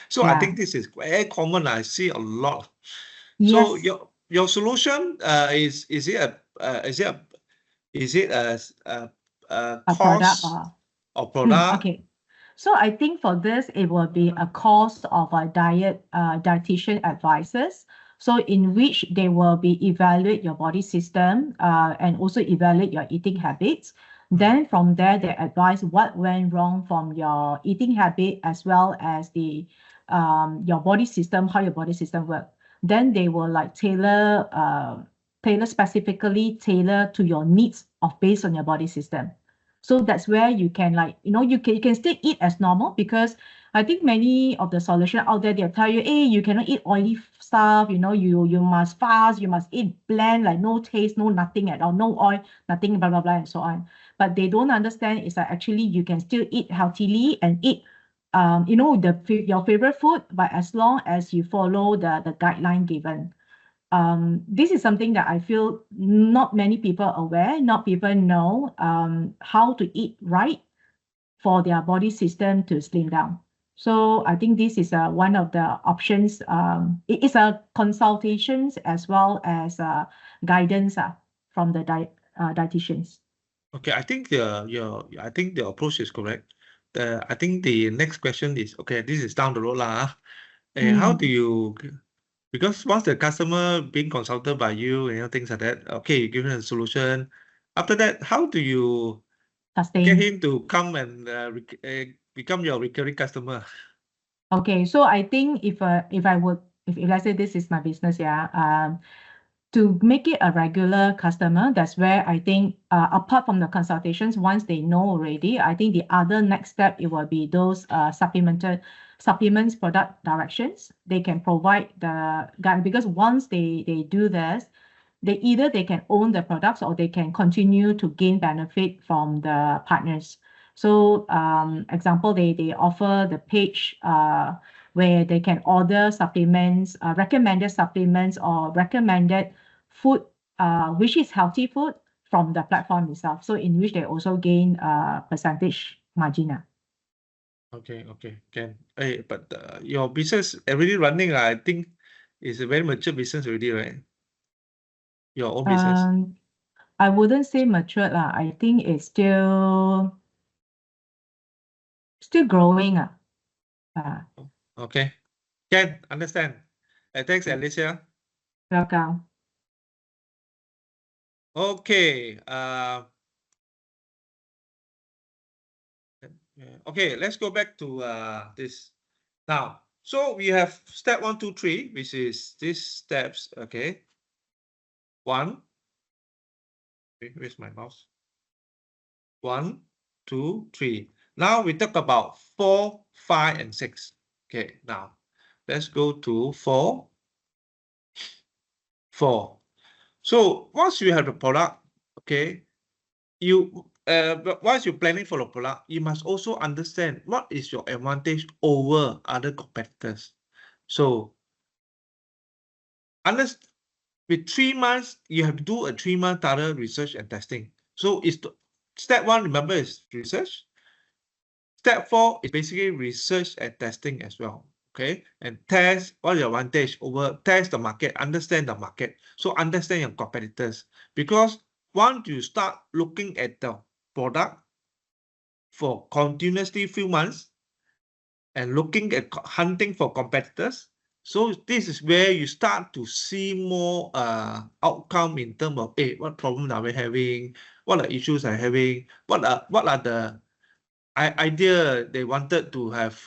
So I think this is very common. I see a lot. So Yes. your solution is it a A product cost or product? okay. So I think for this, it will be a course of a dietitian advisors. So in which they will be evaluate your body system and also evaluate your eating habits. Then from there, they advise what went wrong from your eating habit as well as the your body system, how your body system work. Then they will like tailor specifically to your needs of based on your body system. So that's where you can like, you can still eat as normal, because I think many of the solution out there, they'll tell you, hey, you cannot eat oily stuff, you must fast, you must eat bland, like no taste, no nothing at all, no oil, nothing, blah, blah, blah, and so on. But they don't understand is that actually you can still eat healthily and eat, your favorite food, but as long as you follow the guideline given. This is something that I feel not many people are aware, not people know how to eat right for their body system to slim down. So I think this is one of the options. It is a consultations as well as guidance from the dietitians. Okay, I think the approach is correct. I think the next question is, okay, this is down the road lah. How do you, because once the customer being consulted by you and things like that, okay, you give him a solution. After that, how do you get him to come and become your recurring customer? Okay, so I think if let's say this is my business, to make it a regular customer, that's where I think apart from the consultations, once they know already, I think the other next step, it will be those supplements product directions. They can provide the guide, because once they do this, they can own the products or they can continue to gain benefit from the partners. So example, they offer the page where they can order supplements, recommended supplements or recommended food, which is healthy food from the platform itself. So in which they also gain percentage margin. Okay, can. Hey, but your business already running, I think it's a very mature business already, right? Your own business. I wouldn't say matured. I think it's still growing. Okay, can understand. Thanks, Alicia. Welcome. Okay. Okay, let's go back to this now. So we have step 1, 2, 3, which is these steps. Okay. 1. Where's my mouse? 1, 2, 3. Now we talk about 4, 5, and 6. Okay, now let's go to 4. 4. So once you have the product, okay, once you're planning for the product, you must also understand what is your advantage over other competitors. So with 3 months, you have to do a 3-month thorough research and testing. So it's step 1, remember, is research. Step 4 is basically research and testing as well. Okay, and test what your advantage over test the market, understand the market. So understand your competitors, because once you start looking at the product for continuously few months and looking at hunting for competitors, so this is where you start to see more outcome in terms of, hey, what problem are we having, what are issues are having, what are the idea they wanted to have,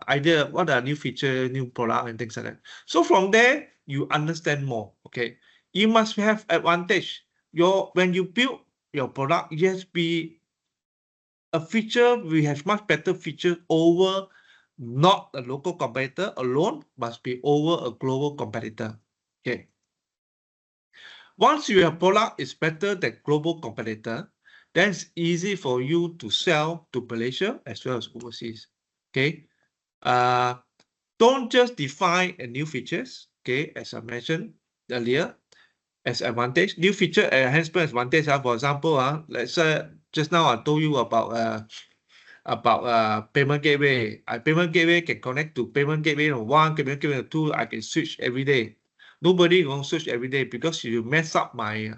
idea, what are new feature, new product and things like that. So from there, you understand more, okay? You must have advantage. When you build your product, it has to be a feature, we have much better feature over not a local competitor alone, must be over a global competitor, okay? Once your product is better than global competitor, then it's easy for you to sell to Malaysia as well as overseas. Okay. Don't just define a new features. Okay, as I mentioned earlier, as advantage, new feature enhancement advantage. For example, let's say just now I told you about payment gateway. Payment gateway can connect to payment gateway 1, payment gateway 2. I can switch every day. Nobody gonna switch every day because you mess up my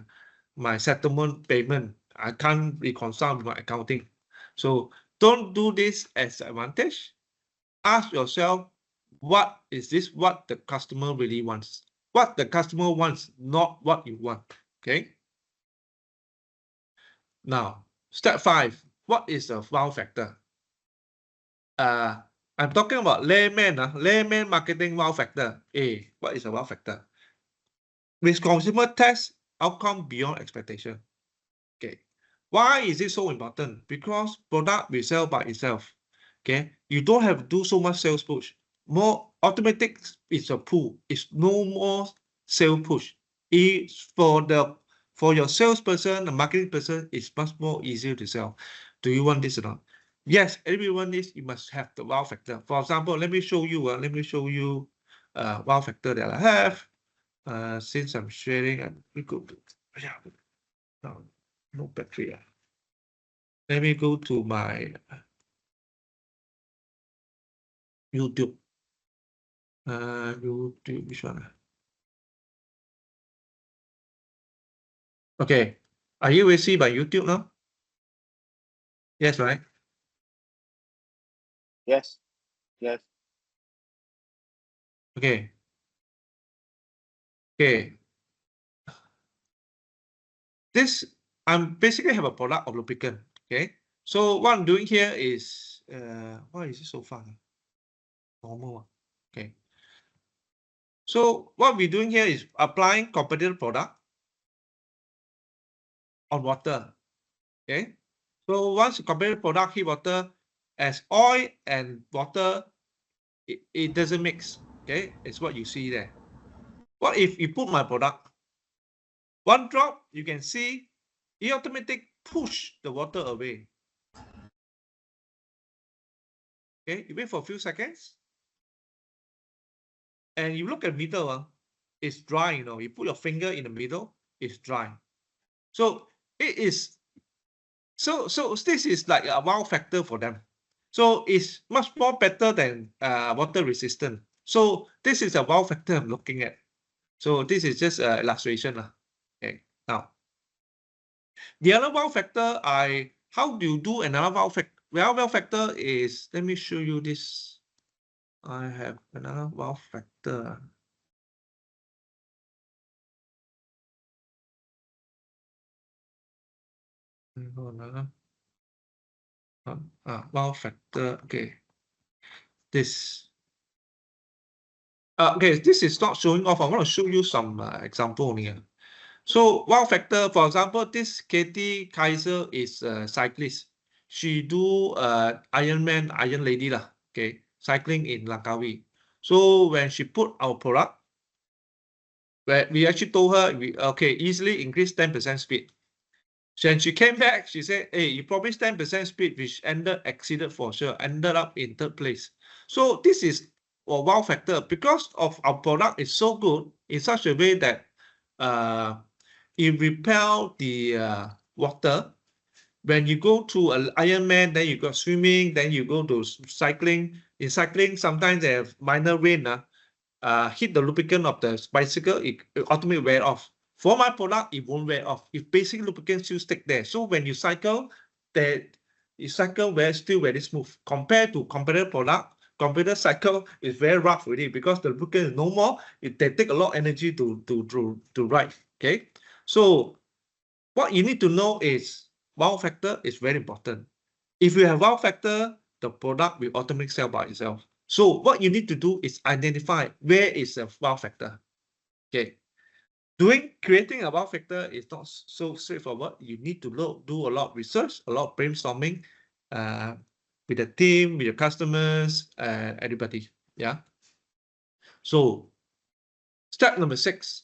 settlement payment. I can't reconcile with my accounting. So don't do this as advantage. Ask yourself, what is this? What the customer really wants? What the customer wants, not what you want. Okay. Now, step 5. What is the wow factor? I'm talking about layman marketing wow factor. What is a wow factor? With consumer test outcome beyond expectation. Okay. Why is it so important? Because product will sell by itself. Okay. You don't have to do so much sales push. More automatic is a pull. It's no more sales push. It's for your salesperson, the marketing person, it's much more easier to sell. Do you want this or not? Yes, everyone is. You must have the wow factor. For example, let me show you. Wow factor that I have. Since I'm sharing, we go to no battery. Let me go to my YouTube. YouTube, which one? Okay. Are you see by YouTube now? Yes, right? Yes. Yes. Okay. Okay. This, I'm basically have a product of lubricant. Okay. So what I'm doing here is, why is it so far? Normal. Okay. So what we're doing here is applying competitor product on water. Okay. So once you compare product heat water as oil and water, it doesn't mix. Okay, it's what you see there. What if you put my product? One drop, you can see it automatically push the water away. Okay, you wait for a few seconds. And you look at the middle, it's dry, you know. You put your finger in the middle, it's dry. So it is, so this is like a wow factor for them. So it's much more better than water resistant. So this is a wow factor I'm looking at. So this is just an illustration. Okay, now the other wow factor, how do you do another wow factor? Wow factor is, let me show you this. I have another wow factor. Wow factor. Okay, this. Okay, this is not showing off. I want to show you some example here. So wow factor, for example, this Katie Kaiser is a cyclist. She do Ironman, Iron Lady lah. Okay, cycling in Langkawi. So when she put our product, we actually told her okay, easily increase 10% speed. When she came back, she said, hey, you promised 10% speed, which exceeded for sure, ended up in 3rd place. So this is a wow factor because of our product is so good in such a way that it repel the water. When you go to an Ironman, then you go swimming, then you go to cycling. In cycling, sometimes they have minor rain. Hit the lubricant of the bicycle, it automatically wear off. For my product, it won't wear off. If basic lubricant still stick there. So when you cycle, still very smooth. Compared to competitor product, competitor cycle is very rough already because the lubricant is no more. They take a lot of energy to ride. Okay, so what you need to know is wow factor is very important. If you have wow factor, the product will automatically sell by itself. So what you need to do is identify where is the wow factor. Okay, creating a wow factor is not so straightforward. You need to do a lot of research, a lot of brainstorming with the team, with your customers, everybody. Yeah. So step number 6.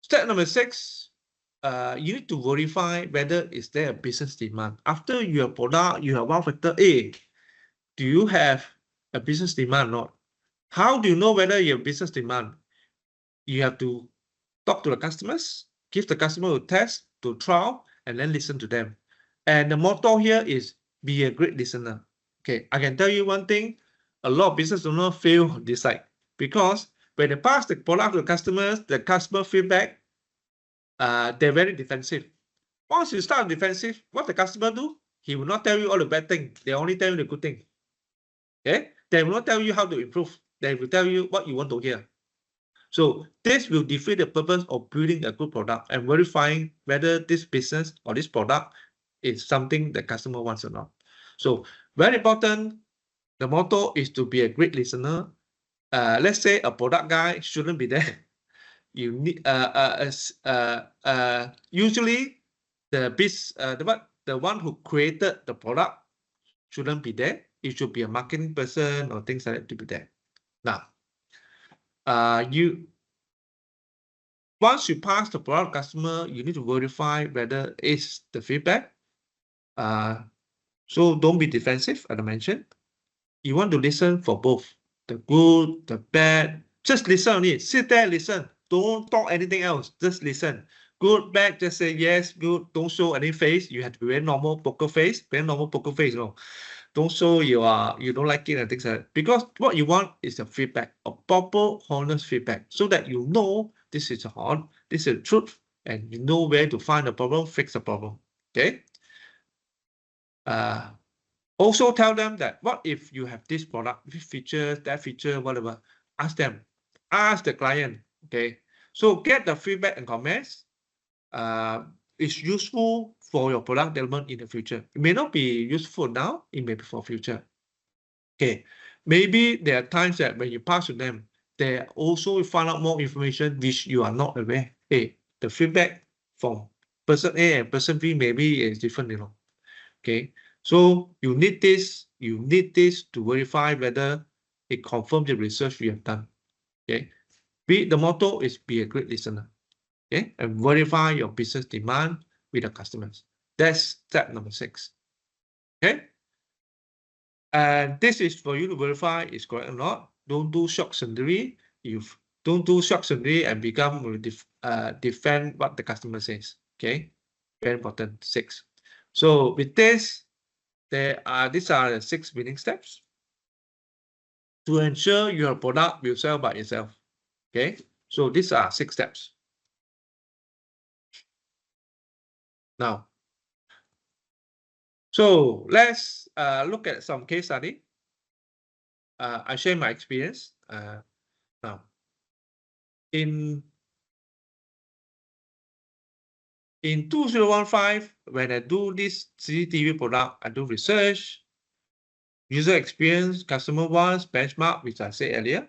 Step number 6. You need to verify whether is there a business demand. After your product, you have wow factor A. Do you have a business demand or not? How do you know whether you have business demand? You have to talk to the customers, give the customer a test, to trial, and then listen to them. And the motto here is be a great listener. Okay, I can tell you one thing, a lot of business owners fail this side because when they pass the product to the customer feedback, they're very defensive. Once you start defensive, what the customer do? He will not tell you all the bad things. They only tell you the good thing. Okay? They will not tell you how to improve. They will tell you what you want to hear. So this will defeat the purpose of building a good product and verifying whether this business or this product is something the customer wants or not. So very important. The motto is to be a great listener. Let's say a product guy shouldn't be there. You need usually the one who created the product shouldn't be there. It should be a marketing person or things like that to be there. Now, once you pass the product customer, you need to verify whether it's the feedback. So don't be defensive, as I mentioned. You want to listen for both the good, the bad. Just listen only. Sit there, listen. Don't talk anything else. Just listen. Good, bad, just say yes, good. Don't show any face. You have to be very normal poker face. Very normal poker face, you know. Don't show you don't like it and things like that. Because what you want is a feedback, a proper, honest feedback, so that you know this is this is the truth, and you know where to find the problem, fix the problem. Okay. Also tell them that what if you have this product, this feature, that feature, whatever. Ask them. Ask the client. Okay. So get the feedback and comments. It's useful for your product development in the future. It may not be useful now, it may be for future. Okay, maybe there are times that when you pass to them, they also find out more information which you are not aware. Hey, the feedback from person A and person B maybe is different, you know. Okay, so you need this to verify whether it confirms the research you have done. Okay, the motto is be a great listener. Okay, and verify your business demand with the customers. That's step number 6. Okay, and this is for you to verify is correct or not. Don't do shock surgery. Don't do shock surgery and defend what the customer says. Okay, very important. 6. So with this, these are the 6 winning steps to ensure your product will sell by itself. Okay, so these are 6 steps. Now, so let's look at some case study. I share my experience. Now, in 2015, when I do this CCTV product, I do research, user experience, customer wants, benchmark, which I said earlier.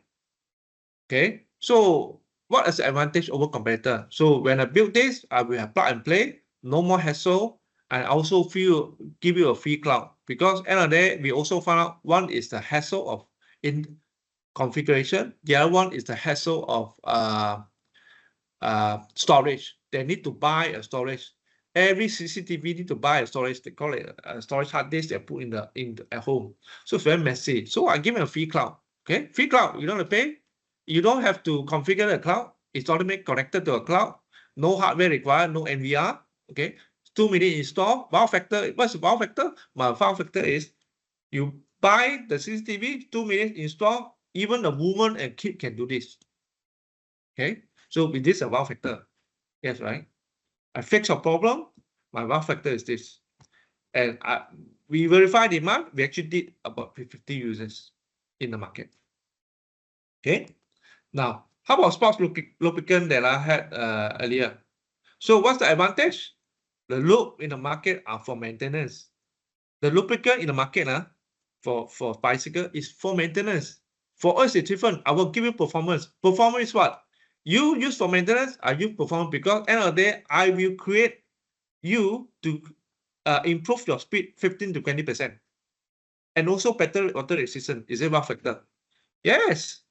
Okay, so what is the advantage over competitor? So when I build this, I will have plug and play, no more hassle. And also give you a free cloud, because end of the day, we also found out one is the hassle of in configuration. The other one is the hassle of storage. They need to buy a storage. Every CCTV need to buy a storage. They call it a storage hard disk. They put at home. So it's very messy. So I give them a free cloud. Okay, free cloud. You don't have to pay. You don't have to configure the cloud. It's automatically connected to a cloud. No hardware required, no NVR. Okay, 2 minute install. Wow factor. What's the wow factor? My wow factor is you buy the CCTV, 2 minutes install. Even a woman and kid can do this. Okay, so with this a wow factor. Yes, right. I fix a problem. My wow factor is this, and we verify demand. We actually did about 50 users in the market. Okay, now how about sports lubricant that I had earlier? So what's the advantage? The lube in the market are for maintenance. The lubricant in the market for bicycle is for maintenance. For us, it's different. I will give you performance. Performance is what? You use for maintenance, I use performance because end of the day, I will create you to improve your speed 15 to 20%. And also better water resistance. Is it one factor? Yes.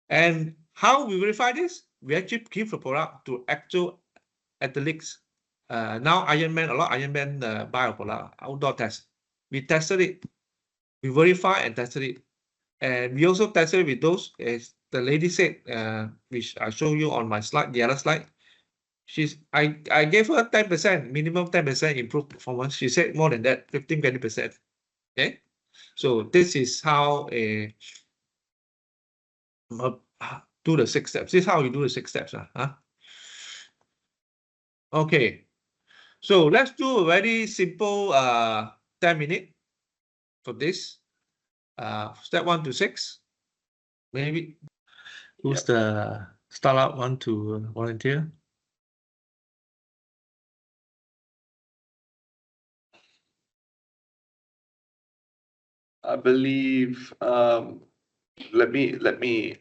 And how we verify this? We actually give the product to actual athletes. Now Ironman, a lot of Ironman buy our product, outdoor test. We tested it. We verify and tested it. And we also tested it with those, as the lady said, which I show you on my slide, the other slide. I gave her 10%, minimum 10% improved performance. She said more than that, 15, 20%. Okay. So this is how do the 6 steps. This is how you do the 6 steps. Okay. So let's do a very simple 10-minute for this. Step 1 to 6. Maybe who's the startup one to volunteer? I believe let me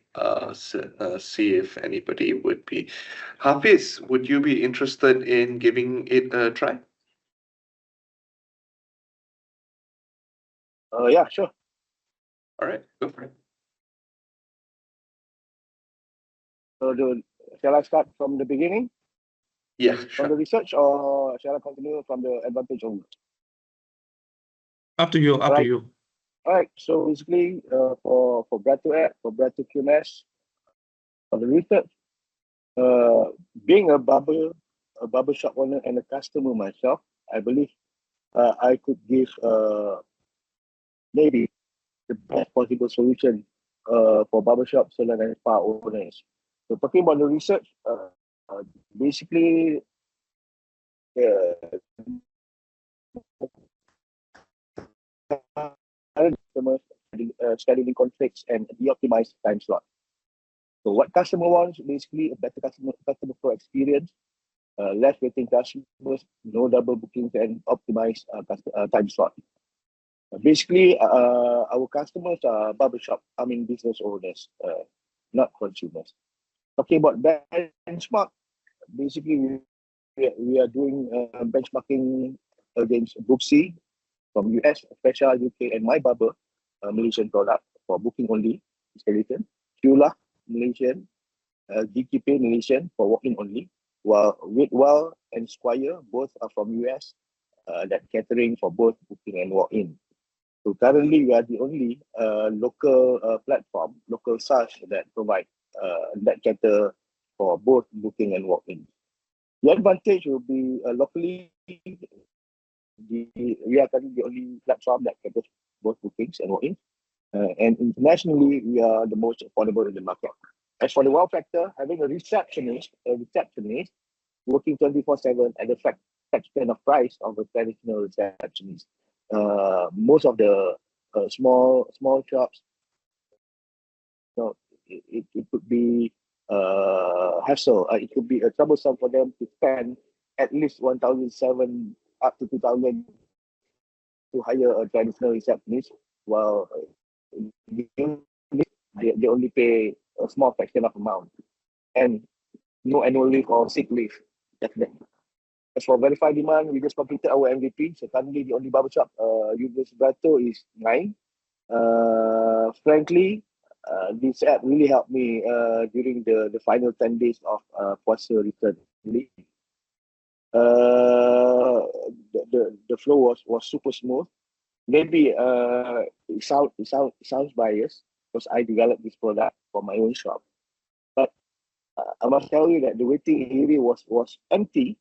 see if anybody would be. Hafiz, would you be interested in giving it a try? Yeah, sure. All right, go for it. So shall I start from the beginning, Yeah, from the sure. research, or shall I continue from the advantage only? Up to you. Up to you. All right. So basically, for Brato app, for Brato QMS, for the research, being a barber shop owner and a customer myself, I believe I could give maybe the best possible solution for barbershop salon and spa owners. So talking about the research, basically customers scheduling conflicts and the optimized time slot. So what customer wants, basically a better customer flow experience, less waiting customers, no double bookings, and optimized time slot. Basically, our customers are business owners, not consumers. Talking about benchmark, basically we are doing benchmarking against Booksy from US, Special UK, and My Barber, Malaysian product for booking only installation. Qla, Malaysian, GKP Malaysian for walk-in only, while Whitwell and Squire both are from US, that catering for both booking and walk-in. So currently we are the only local platform, local SaaS that provide that cater for both booking and walk-in. The advantage will be locally, we are currently the only platform that caters both bookings and walk-in. And internationally, we are the most affordable in the market. As for the wow factor, having a receptionist working 24/7 at the fraction of price of a traditional receptionist. Most of the small shops, it could be hassle. It could be troublesome for them to spend at least 1,700 up to 2,000 to hire a traditional receptionist, while they only pay a small fraction of amount, and no annual leave or sick leave. Definitely. As for verified demand, we just completed our MVP. So currently the only barbershop users Brato is 9. Frankly, this app really helped me during the final 10 days of Puasa return. The flow was super smooth. Maybe it sounds biased because I developed this product for my own shop. But I must tell you that the waiting area was empty,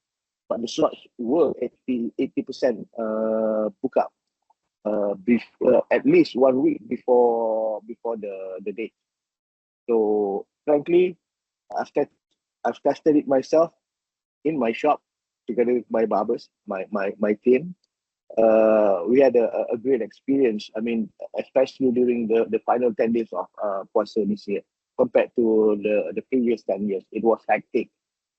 but the slots were 80% book up at least 1 week before the date. So frankly, I've tested it myself in my shop together with my barbers, my team. We had a great experience. I mean, especially during the final 10 days of Puasa this year, compared to the previous 10 years. It was hectic.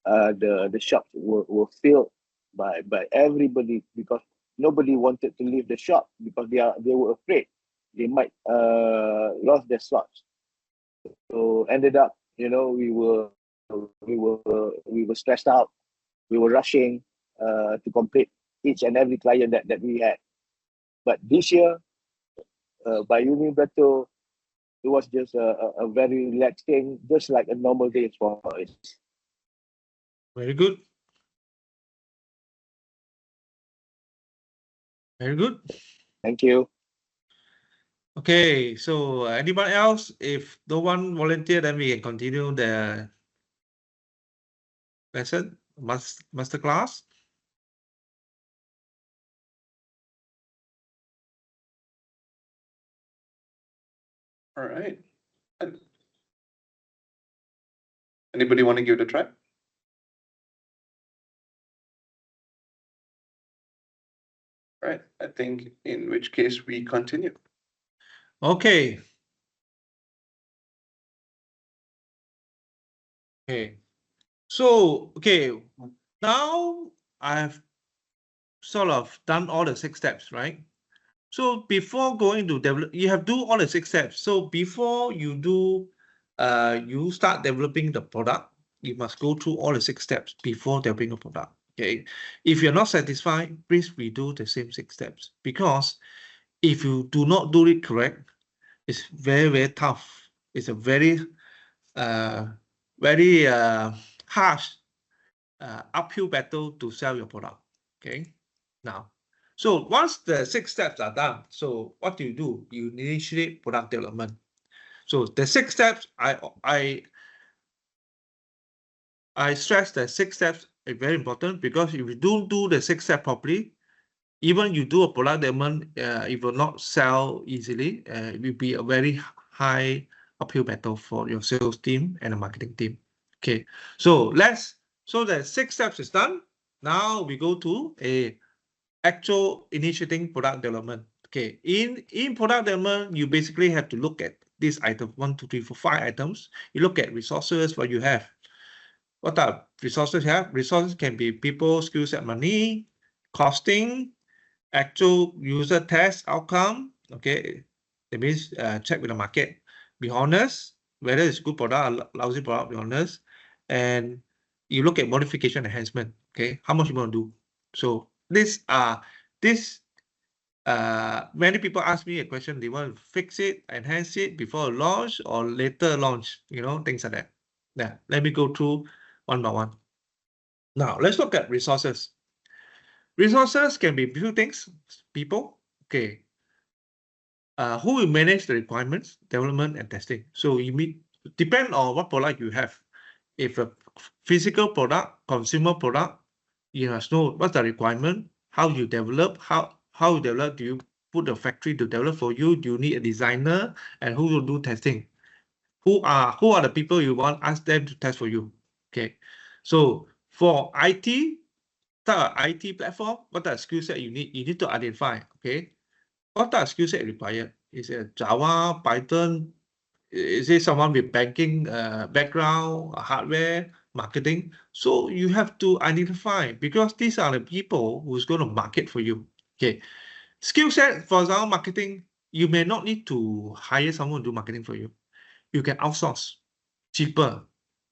The shops were filled by everybody because nobody wanted to leave the shop because they were afraid they might lost their slots. So ended up, we were stressed out. We were rushing to complete each and every client that we had. But this year, by Unibeto, it was just a very relaxing, just like a normal day for us. Very good. Very good. Thank you. Okay, so anyone else? If no one volunteer, then we can continue the lesson, masterclass. All right. Anybody want to give it a try? Right. I think in which case we continue. Okay. Okay. So, okay, now I've sort of done all the 6 steps, right? So before going to develop, you have to do all the 6 steps. So before you do, you start developing the product, you must go through all the 6 steps before developing a product. Okay. If you're not satisfied, please redo the same 6 steps, because if you do not do it correct, it's very, very tough. It's a very, very harsh uphill battle to sell your product. Okay. Now, so once the 6 steps are done, so what do? You initiate product development. So the 6 steps, I stress that 6 steps are very important, because if you don't do the 6 steps properly, even you do a product development, it will not sell easily. It will be a very high uphill battle for your sales team and the marketing team. Okay, so the 6 steps is done. Now we go to a actual initiating product development. Okay, in product development, you basically have to look at these items, 1, 2, 3, 4, 5 items. You look at resources, what you have. What type of resources you have? Resources can be people, skill set, money, costing, actual user test outcome. Okay, that means check with the market. Be honest, whether it's good product or lousy product, be honest. And you look at modification enhancement. Okay, how much you want to do. So many people ask me a question, they want to fix it, enhance it before launch or later launch, things like that. Yeah, let me go through one by one. Now, let's look at resources. Resources can be few things, people. Okay. Who will manage the requirements, development, and testing? So depend on what product you have. If a physical product, consumer product, you must know what's the requirement, how you develop, how you develop. Do you put the factory to develop for you? Do you need a designer? And who will do testing? Who are the people you want? Ask them to test for you. Okay. So for IT platform, what type of skill set you need? You need to identify. Okay. What type of skill set required? Is it Java, Python? Is it someone with banking background, hardware, marketing? So you have to identify, because these are the people who's going to market for you. Okay. Skill set, for example, marketing, you may not need to hire someone to do marketing for you. You can outsource cheaper,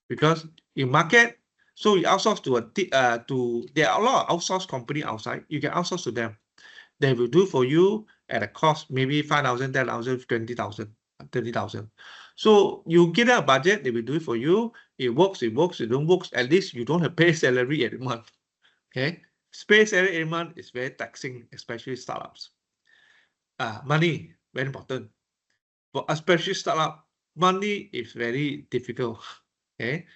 because you market, so you outsource there are a lot of outsource company outside. You can outsource to them. They will do for you at a cost, maybe 5,000, 10,000, 20,000, 30,000. So you give them a budget, they will do it for you. It works, it don't work, at least you don't have to pay salary every month. Okay, pay salary every month is very taxing, especially startups. Money, very important. For especially startup, money is very difficult. Okay,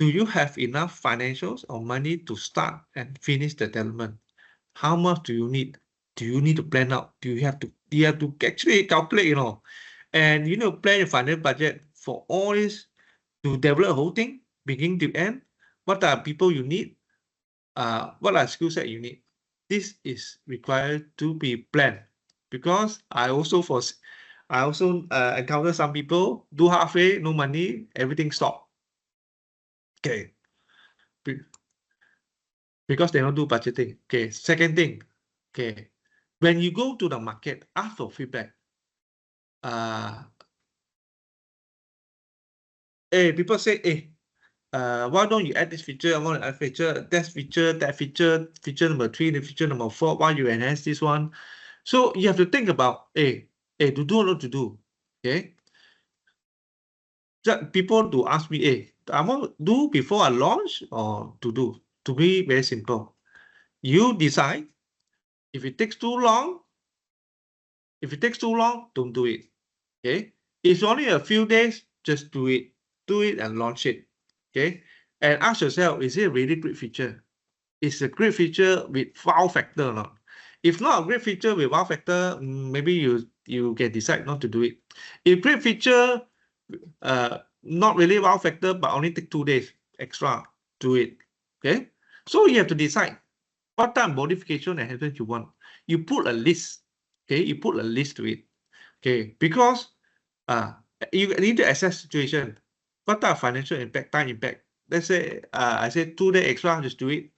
do you have enough financials or money to start and finish the development? How much do you need? Do you need to plan out? Do you have to actually calculate, you know, and you know, plan your financial budget for all this to develop the whole thing, beginning to end. What are people you need? What are skill set you need? This is required to be planned, because I also encounter some people do halfway, no money, everything stop. Okay, because they don't do budgeting. Okay, second thing, okay, when you go to the market, ask for feedback. People say, why don't you add this feature? I want to add feature, that feature, feature number 3, the feature number 4. Why you enhance this one? So you have to think about, to do or not to do. Okay. People to ask me, I want to do before I launch or to do. To be very simple. You decide. If it takes too long, don't do it. Okay. It's only a few days, just do it. Do it and launch it. Okay. And ask yourself, is it a really great feature? Is a great feature with wow factor or not? If not a great feature with wow factor, maybe you can decide not to do it. If great feature, not really wow factor, but only take 2 days extra, do it. Okay. So you have to decide what type of modification and enhancement you want. You put a list. Okay. You put a list to it. Okay. Because you need to assess situation. What type of financial impact, time impact? Let's say I said 2 days extra, just do it.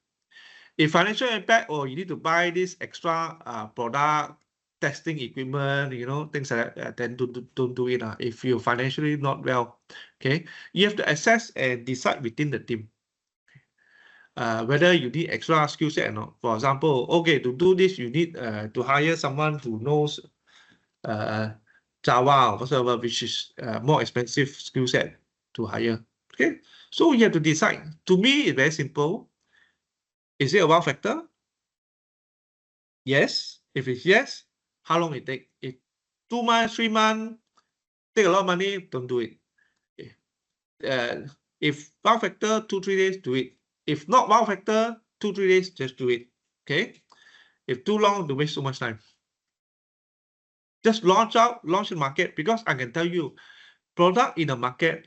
If financial impact, or you need to buy this extra product, testing equipment, you know, things like that, then don't do it. If you're financially not well, okay, you have to assess and decide within the team whether you need extra skill set or not. For example, okay, to do this, you need to hire someone who knows Java or whatever, which is more expensive skill set to hire. Okay, so you have to decide. To me, it's very simple. Is it a wow factor? Yes. If it's yes, how long it take? If 2 months, 3 months, take a lot of money, don't do it. If wow factor, 2-3 days, do it. If not wow factor, 2-3 days, just do it. Okay. If too long, to waste so much time. Just launch the market, because I can tell you, product in the market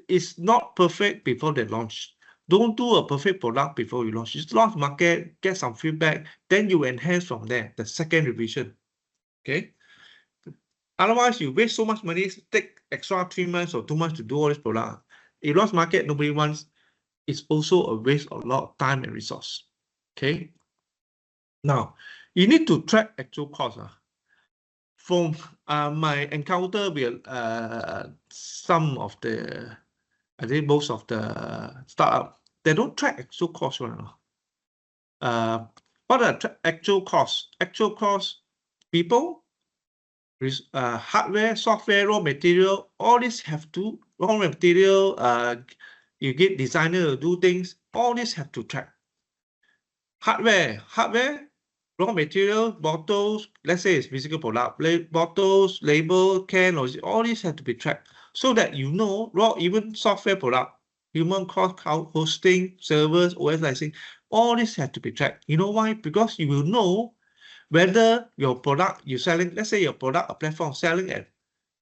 is not perfect before they launch. Don't do a perfect product before you launch. Just launch market, get some feedback, then you enhance from there, the second revision. Okay. Otherwise, you waste so much money, take extra 3 months or 2 months to do all this product. If launch market, nobody wants. It's also a waste of a lot of time and resource. Okay. Now, you need to track actual cost. From my encounter with some of the, I think most of the startup, they don't track actual cost right now. What are actual costs? Actual costs, people, hardware, software, raw material, all this have to, raw material, you get designer to do things, all this have to track. Hardware, raw material, bottles, let's say it's physical product, bottles, label, can, all these have to be tracked so that you know, even software product, human cost, hosting, servers, OS licensing, all this have to be tracked. You know why? Because you will know whether your product you're selling, let's say your product, a platform selling at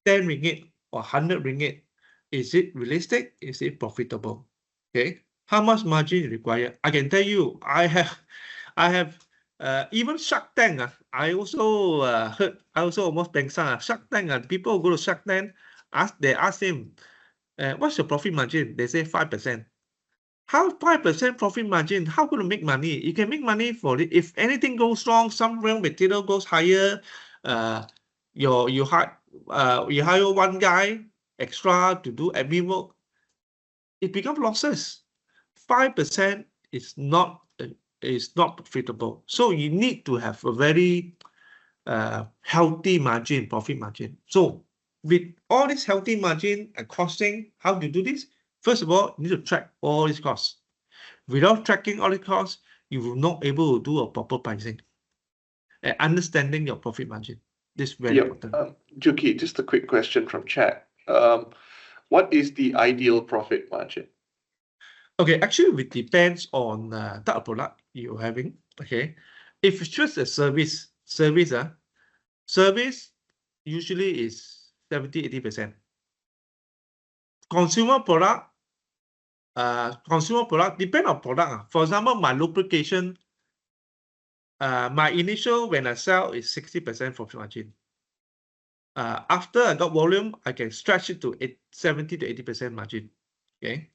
10 ringgit or 100 ringgit, is it realistic? Is it profitable? Okay, how much margin is required? I can tell you, I have even Shark Tank. I also heard. I also almost pengsan. Shark Tank. People go to Shark Tank. They ask him, "What's your profit margin?" They say 5%. How 5% profit margin? How going to make money? You can make money for it. If anything goes wrong, some raw material goes higher. You hire one guy extra to do admin work. It becomes losses. 5% is not profitable. So you need to have a very healthy margin, profit margin. So with all this healthy margin and costing, how to do this? First of all, you need to track all these costs. Without tracking all the costs, you will not able to do a proper pricing and understanding your profit margin. This is very important. Juki, just a quick question from chat. What is the ideal profit margin? Okay, actually, it depends on type of product you're having. Okay, if it's just a service, service usually is 70-80%. Consumer product, depend on product. For example, my lubrication, my initial when I sell is 60% profit margin. After I got volume, I can stretch it to 70-80% margin. Okay,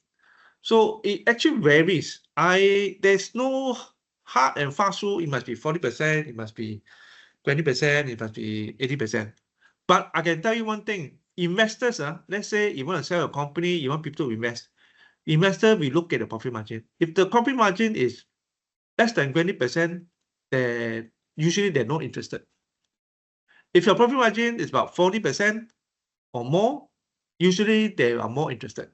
so it actually varies. There's no hard and fast rule. It must be 40%. It must be 20%. It must be 80%. But I can tell you one thing: investors, let's say you want to sell a company, you want people to invest. Investor, we look at the profit margin. If the profit margin is less than 20%, then usually they're not interested. If your profit margin is about 40% or more, usually they are more interested.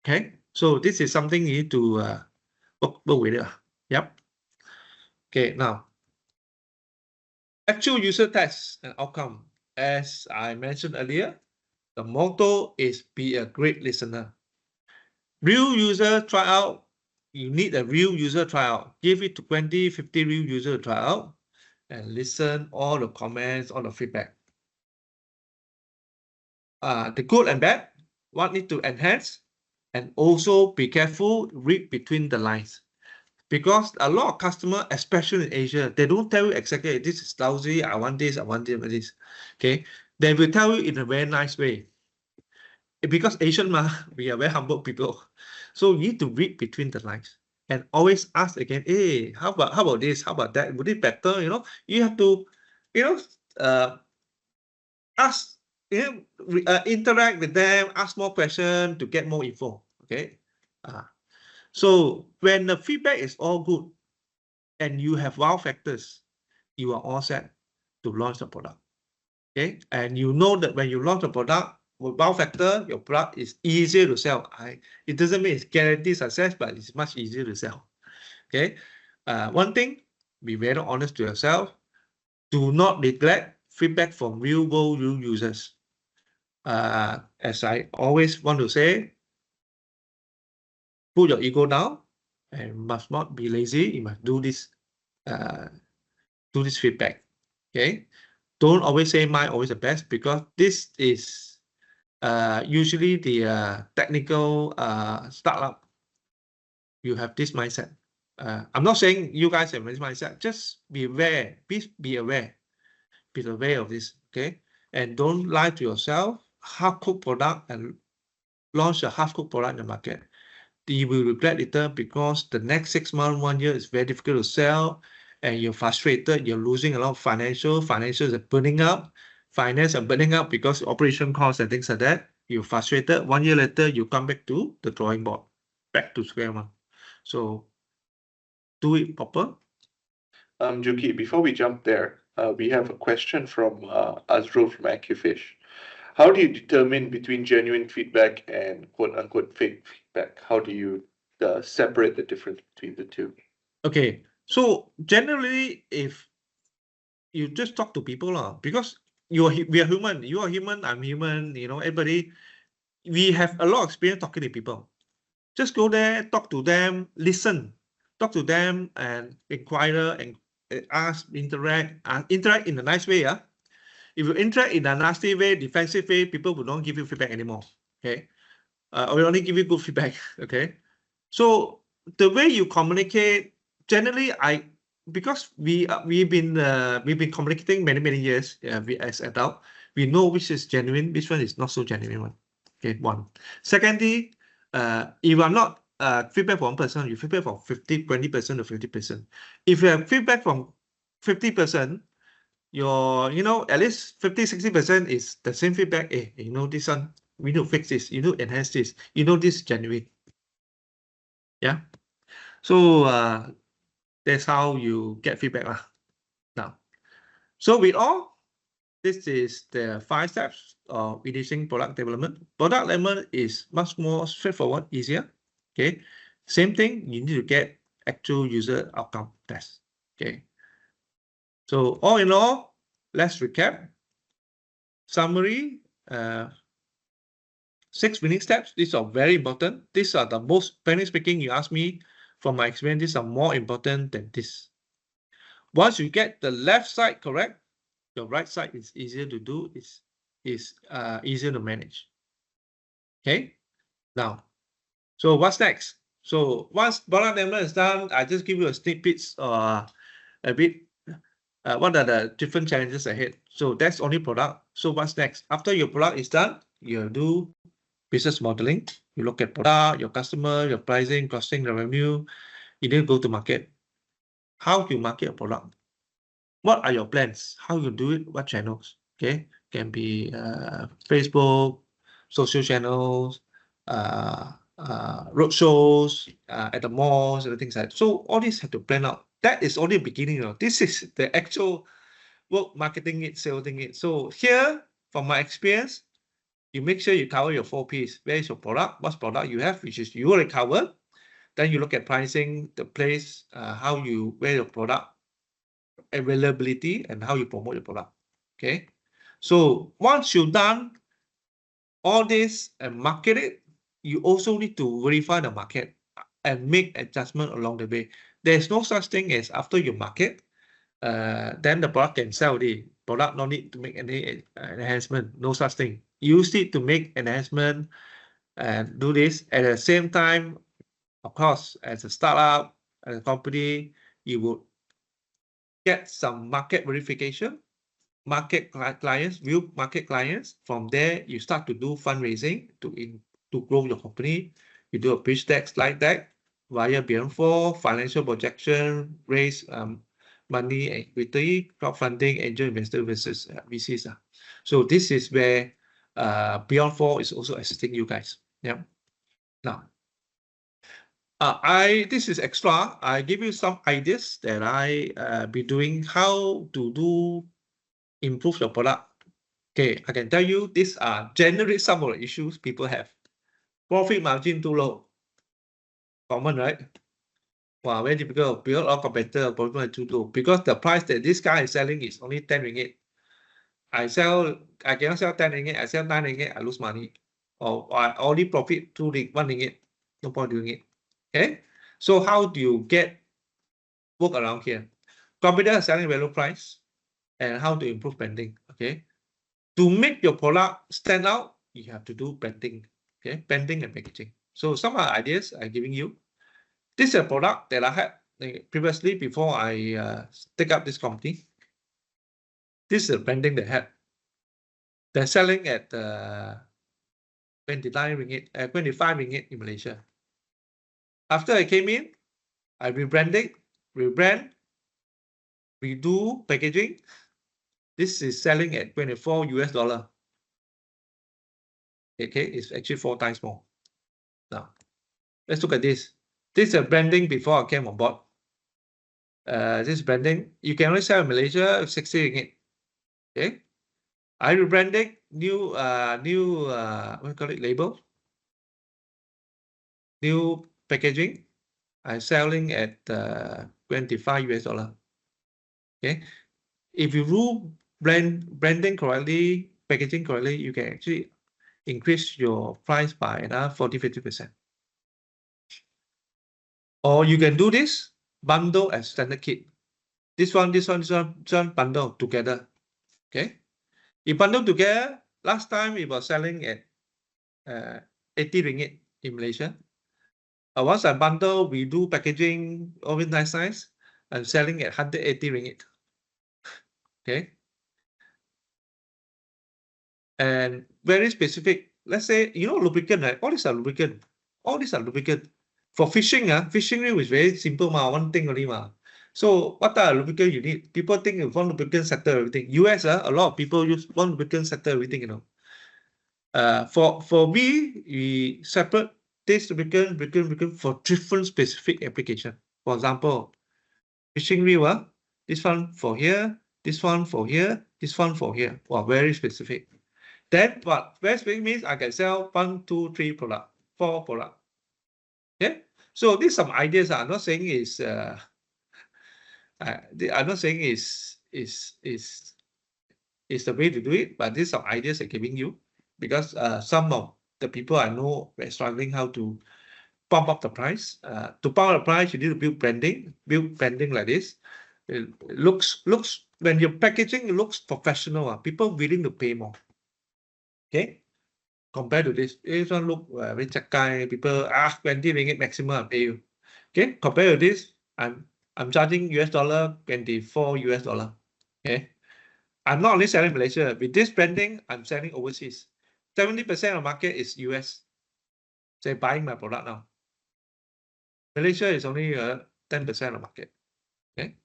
Okay, so this is something you need to work with it. Yep. Okay, now actual user tests and outcome. As I mentioned earlier, the motto is be a great listener. Real user tryout, you need a real user tryout. Give it to 20, 50 real user to try out and listen all the comments, all the feedback. The good and bad, what need to enhance, and also be careful, read between the lines. Because a lot of customers, especially in Asia, they don't tell you exactly, this is lousy, I want this, I want this, I want this. Okay, they will tell you in a very nice way. Because Asian, we are very humble people. So you need to read between the lines and always ask again, hey, how about this? How about that? Would it better? You have to, ask, interact with them, ask more questions to get more info. Okay. So when the feedback is all good and you have wow factors, you are all set to launch the product. Okay. And you know that when you launch a product with wow factor, your product is easier to sell. It doesn't mean it's guaranteed success, but it's much easier to sell. Okay. One thing, be very honest to yourself. Do not neglect feedback from real world users. As I always want to say, put your ego down and must not be lazy. You must do this feedback. Okay. Don't always say mine always the best, because this is usually the technical startup. You have this mindset. I'm not saying you guys have this mindset. Just be aware. Be aware. Be aware of this. Okay. And don't lie to yourself. Half-cooked product and launch a half-cooked product in the market. You will regret later, because the next 6 months, 1 year is very difficult to sell, and you're frustrated. You're losing a lot of financials are burning up. Finance are burning up because operation costs and things like that. You're frustrated. 1 year later, you come back to the drawing board, back to square one. So do it proper. Juki, before we jump there, we have a question from Azrul from AccuFish. How do you determine between genuine feedback and quote-unquote fake feedback? How do you separate the difference between the two? Okay, so generally, if you just talk to people, because we are human, you are human, I'm human, everybody, we have a lot of experience talking to people. Just go there, talk to them, listen, talk to them and inquire and ask, interact in a nice way. If you interact in a nasty way, defensive way, people will not give you feedback anymore. Okay, or will only give you good feedback. Okay, so the way you communicate, generally, because we've been communicating many years. We as adult, we know which is genuine, which one is not so genuine one. Okay, one. Secondly, if I'm not feedback from 1%, you feedback from 20% or 50%. If you have feedback from 50%, your at least 50-60% is the same feedback. This one, we need to fix this, enhance this, this is genuine. Yeah, so that's how you get feedback now. So with all, this is the 5 steps of initiating product development. Product development is much more straightforward, easier. Okay, same thing, you need to get actual user outcome test. Okay, so all in all, let's recap. Summary, 6 winning steps. These are very important. These are the most, frankly speaking, you ask me, from my experience, these are more important than this. Once you get the left side correct, your right side is easier to do, is easier to manage. Okay, now, so what's next? So once product development is done, I just give you a sneak peek, a bit, what are the different challenges ahead. So that's only product. So what's next? After your product is done, you do business modeling. You look at product, your customer, your pricing, costing, the revenue. You need to go to market. How you market a product? What are your plans? How you do it? What channels? Okay, can be Facebook, social channels, road shows, at the malls, and things like that. So all these have to plan out. That is only the beginning. You know, this is the actual work, marketing it, selling it. So here, from my experience, you make sure you cover your 4 Ps. Where is your product? What product you have, which is you already covered. Then you look at pricing, the place, how you, where your product, availability, and how you promote your product. Okay. So once you've done all this and market it, you also need to verify the market and make adjustment along the way. There's no such thing as after you market, then the product can sell. The product no need to make any enhancement. No such thing. You need to make enhancement and do this at the same time. Of course, as a startup, as a company, you would get some market verification, market clients, view market clients. From there, you start to do fundraising to grow your company. You do a pitch deck, slide deck via Beyond 4, financial projection, raise money, equity, crowdfunding, angel investor versus VCs. So this is where Beyond 4 is also assisting you guys. Yeah. Now, this is extra. I give you some ideas that I be doing how to improve your product. Okay, I can tell you these are generally some of the issues people have. Profit margin too low. Common, right? Wow, very difficult. Because our competitor profit margin too low. Because the price that this guy is selling is only 10 ringgit. I cannot sell 10 ringgit. I sell 9 ringgit. I lose money. Or I only profit 1 ringgit. No point doing it. Okay. So how do you work around here? Competitor is selling value price, and how to improve branding. Okay. To make your product stand out, you have to do branding. Okay, branding and packaging. So some of the ideas I'm giving you. This is a product that I had previously before I take up this company. This is a branding they had. They're selling at 29 ringgit, 25 ringgit in Malaysia. After I came in, I rebrand, redo packaging. This is selling at $24 US. Okay, it's actually 4 times more. Now, let's look at this. This is a branding before I came on board. This branding, you can only sell in Malaysia 60 ringgit. Okay, I rebranding new what do you call it, label, new packaging. I'm selling at 25 US dollar. Okay, if you do branding correctly, packaging correctly, you can actually increase your price by another 40-50%. Or you can do this bundle as standard kit. This one, bundle together. Okay, you bundle together. Last time it was selling at 80 ringgit in Malaysia. Once I bundle, we do packaging, always nice. I'm selling at 180 ringgit. Okay, and very specific. Let's say, you know, lubricant, right? All these are lubricant. All these are lubricant. For fishing, fishing reel is very simple, one thing only. So what are lubricant you need? People think if one lubricant settle everything. US, a lot of people use one lubricant settle everything, you know. For me, we separate this lubricant for different specific application. For example, fishing reel, this one for here, this one for here, this one for here. Wow, very specific. Then what very specific means I can sell 1, 2, 3 product, 4 product. Okay, so these some ideas. I'm not saying is I'm not saying is the way to do it, but these are ideas I'm giving you because some of the people I know were struggling how to pump up the price. To pump up the price, you need to build branding like this. It looks when your packaging looks professional, people willing to pay more. Okay, compared to this one look very cakai. People 20 ringgit maximum I pay you. Okay, compared to this, I'm charging $24 US. Okay, I'm not only selling Malaysia. With this branding, I'm selling overseas. 70% of market is US. They're buying my product now. Malaysia is only 10% of market. Okay,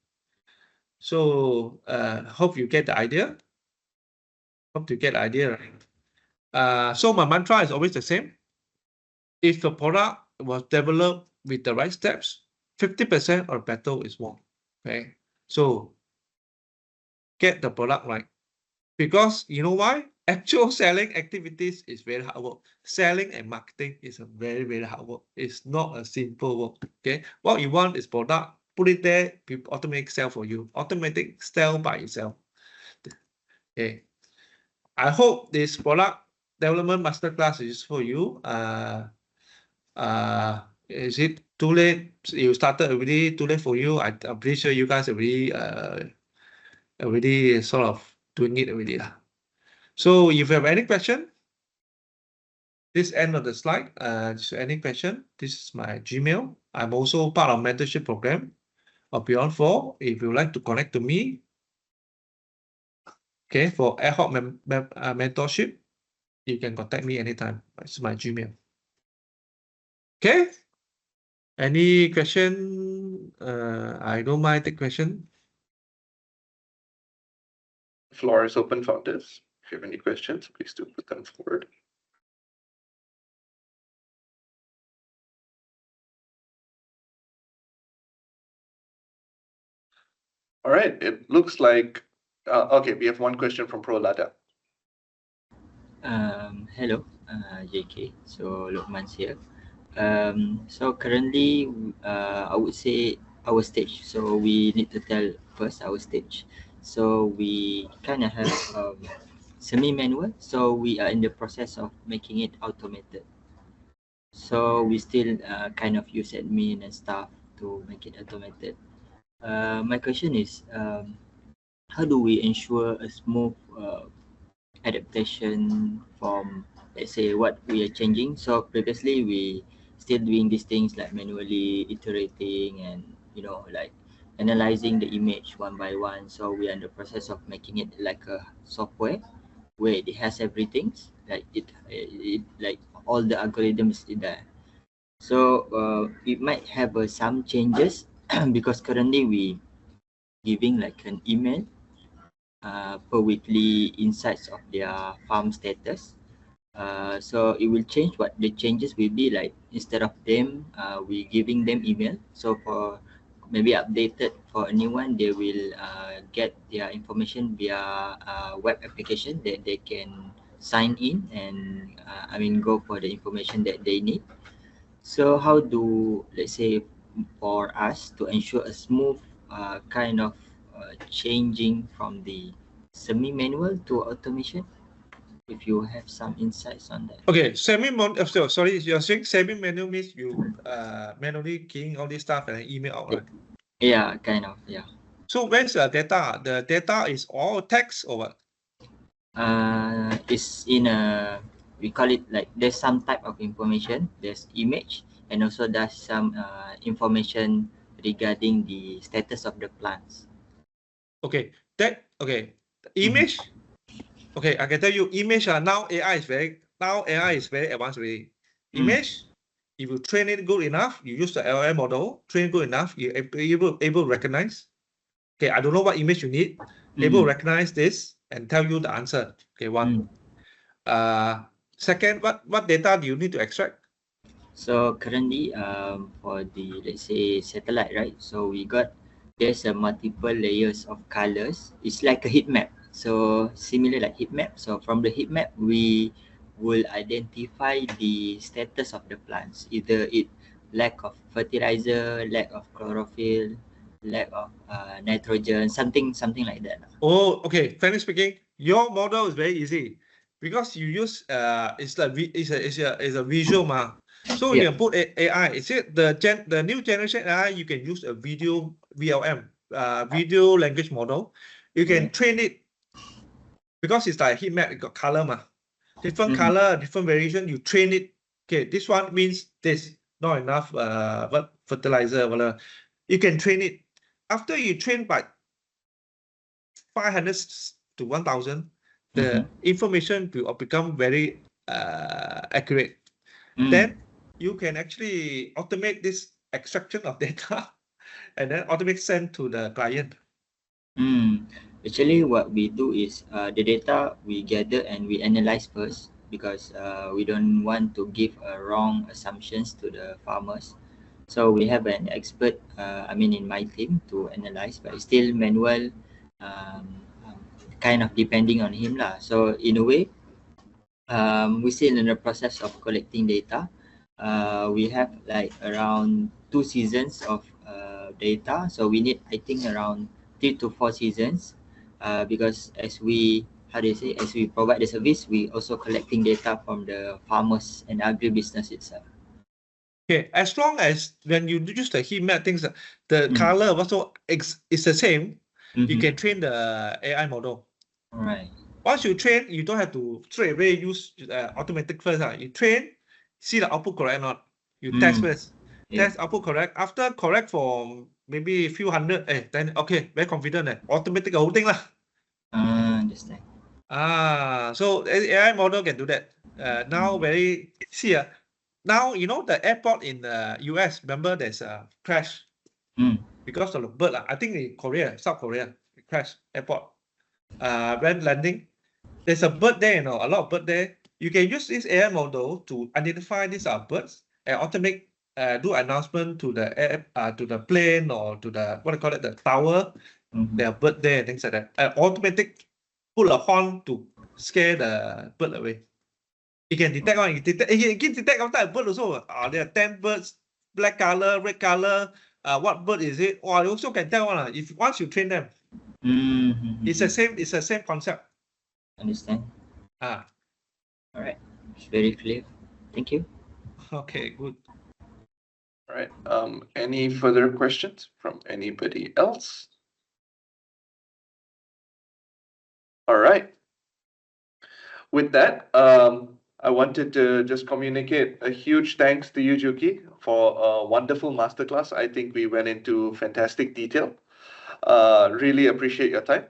so hope you get the idea. Hope you get the idea, right? So my mantra is always the same. If the product was developed with the right steps, 50% or better is won. Okay, so get the product right. Because you know why? Actual selling activities is very hard work. Selling and marketing is a very, very hard work. It's not a simple work. Okay, what you want is product, put it there, people automatic sell for you, automatic sell by itself. Okay, I hope this product development masterclass is for you. Is it too late? You started already, too late for you? I'm pretty sure you guys already sort of doing it already. So if you have any question, this end of the slide, any question, this is my Gmail. I'm also part of mentorship program of Beyond 4. If you like to connect to me, okay, for ad hoc mentorship, you can contact me anytime. It's my Gmail. Okay. Any question? I don't mind the question. Floor is open, founders. If you have any questions, please do put them forward. All right, it looks like, okay, we have one question from ProLada. Hello, JK. So Lokman's here. So currently, I would say our stage. So we need to tell first our stage. So we kind of have semi-manual. So we are in the process of making it automated. So we still kind of use admin and stuff to make it automated. My question is, how do we ensure a smooth adaptation from, let's say, what we are changing? So previously we still doing these things like manually iterating and like analyzing the image one by one. So we are in the process of making it like a software where it has everything, like it like all the algorithms in there. So it might have some changes because currently we giving like an email per weekly insights of their farm status. So it will change. What the changes will be like, instead of them we giving them email, so for maybe updated for anyone, they will get their information via web application that they can sign in and go for the information that they need. So how do, let's say, for us to ensure a smooth kind of changing from the semi-manual to automation? If you have some insights on that. Okay, sorry, you're saying semi-manual means you manually keying all this stuff and email out, right? Yeah, kind of, yeah. So where's the data? The data is all text or what? It's in a, we call it like, there's some type of information, there's image, and also there's some information regarding the status of the plants. Okay, image. Okay, I can tell you, image now AI is very advanced already. Image, if you train it good enough, you use the LLM model, train good enough, you're able to recognize. Okay, I don't know what image you need. Able to recognize this and tell you the answer. Okay, one. Second, what data do you need to extract? So currently, for the, let's say, satellite, right? So we got, there's a multiple layers of colors. It's like a heat map. So similar like heat map. So from the heat map, we will identify the status of the plants. Either it lack of fertilizer, lack of chlorophyll, lack of nitrogen, something like that. Oh, okay. Frankly speaking, your model is very easy. because you use it's like it's a visual ma. So Yeah. you can put AI. Is it the new generation AI? You can use a video VLM, video language model. You can train it because it's like heat map. It got color ma, different color, different variation. You train it. Okay, this one means this not enough what fertilizer, whatever. You can train it. After you train by 500 to 1,000, the information will become very accurate. Then you can actually automate this extraction of data and then automate send to the client. Actually, what we do is the data we gather and we analyze first because we don't want to give wrong assumptions to the farmers. So we have an expert, in my team to analyze, but it's still manual, kind of depending on him lah. So in a way, we're still in the process of collecting data. We have like around 2 seasons of data, so we need, I think, around 3 to 4 seasons. Because as we provide the service, we also collecting data from the farmers and agribusiness itself. Okay, as long as when you use the heat map things, the color also is the same, you can train the AI model. Right. Once you train, you don't have to straight away use automatic first. You train, see the output correct or not. You test first. Test output correct. After correct for maybe a few hundred, then okay, very confident. Automatic the whole thing lah. Understand. So AI model can do that. Now now you know the airport in the US. Remember there's a crash because of the bird. I think in Korea, South Korea, crash airport. When landing, there's a bird there. A lot of bird there. You can use this AI model to identify these are birds and automate do announcement to the air, to the plane or to the the tower. There are bird there, things like that. Automatic pull a horn to scare the bird away. You can detect one. You can detect after a bird also. There are 10 birds, black color, red color. What bird is it? You also can tell one. If once you train them, it's the same. It's the same concept. Understand. All right. It's very clear. Thank you. Okay, good. All right. Any further questions from anybody else? All right. With that, I wanted to just communicate a huge thanks to you, Juki, for a wonderful masterclass. I think we went into fantastic detail. Really appreciate your time.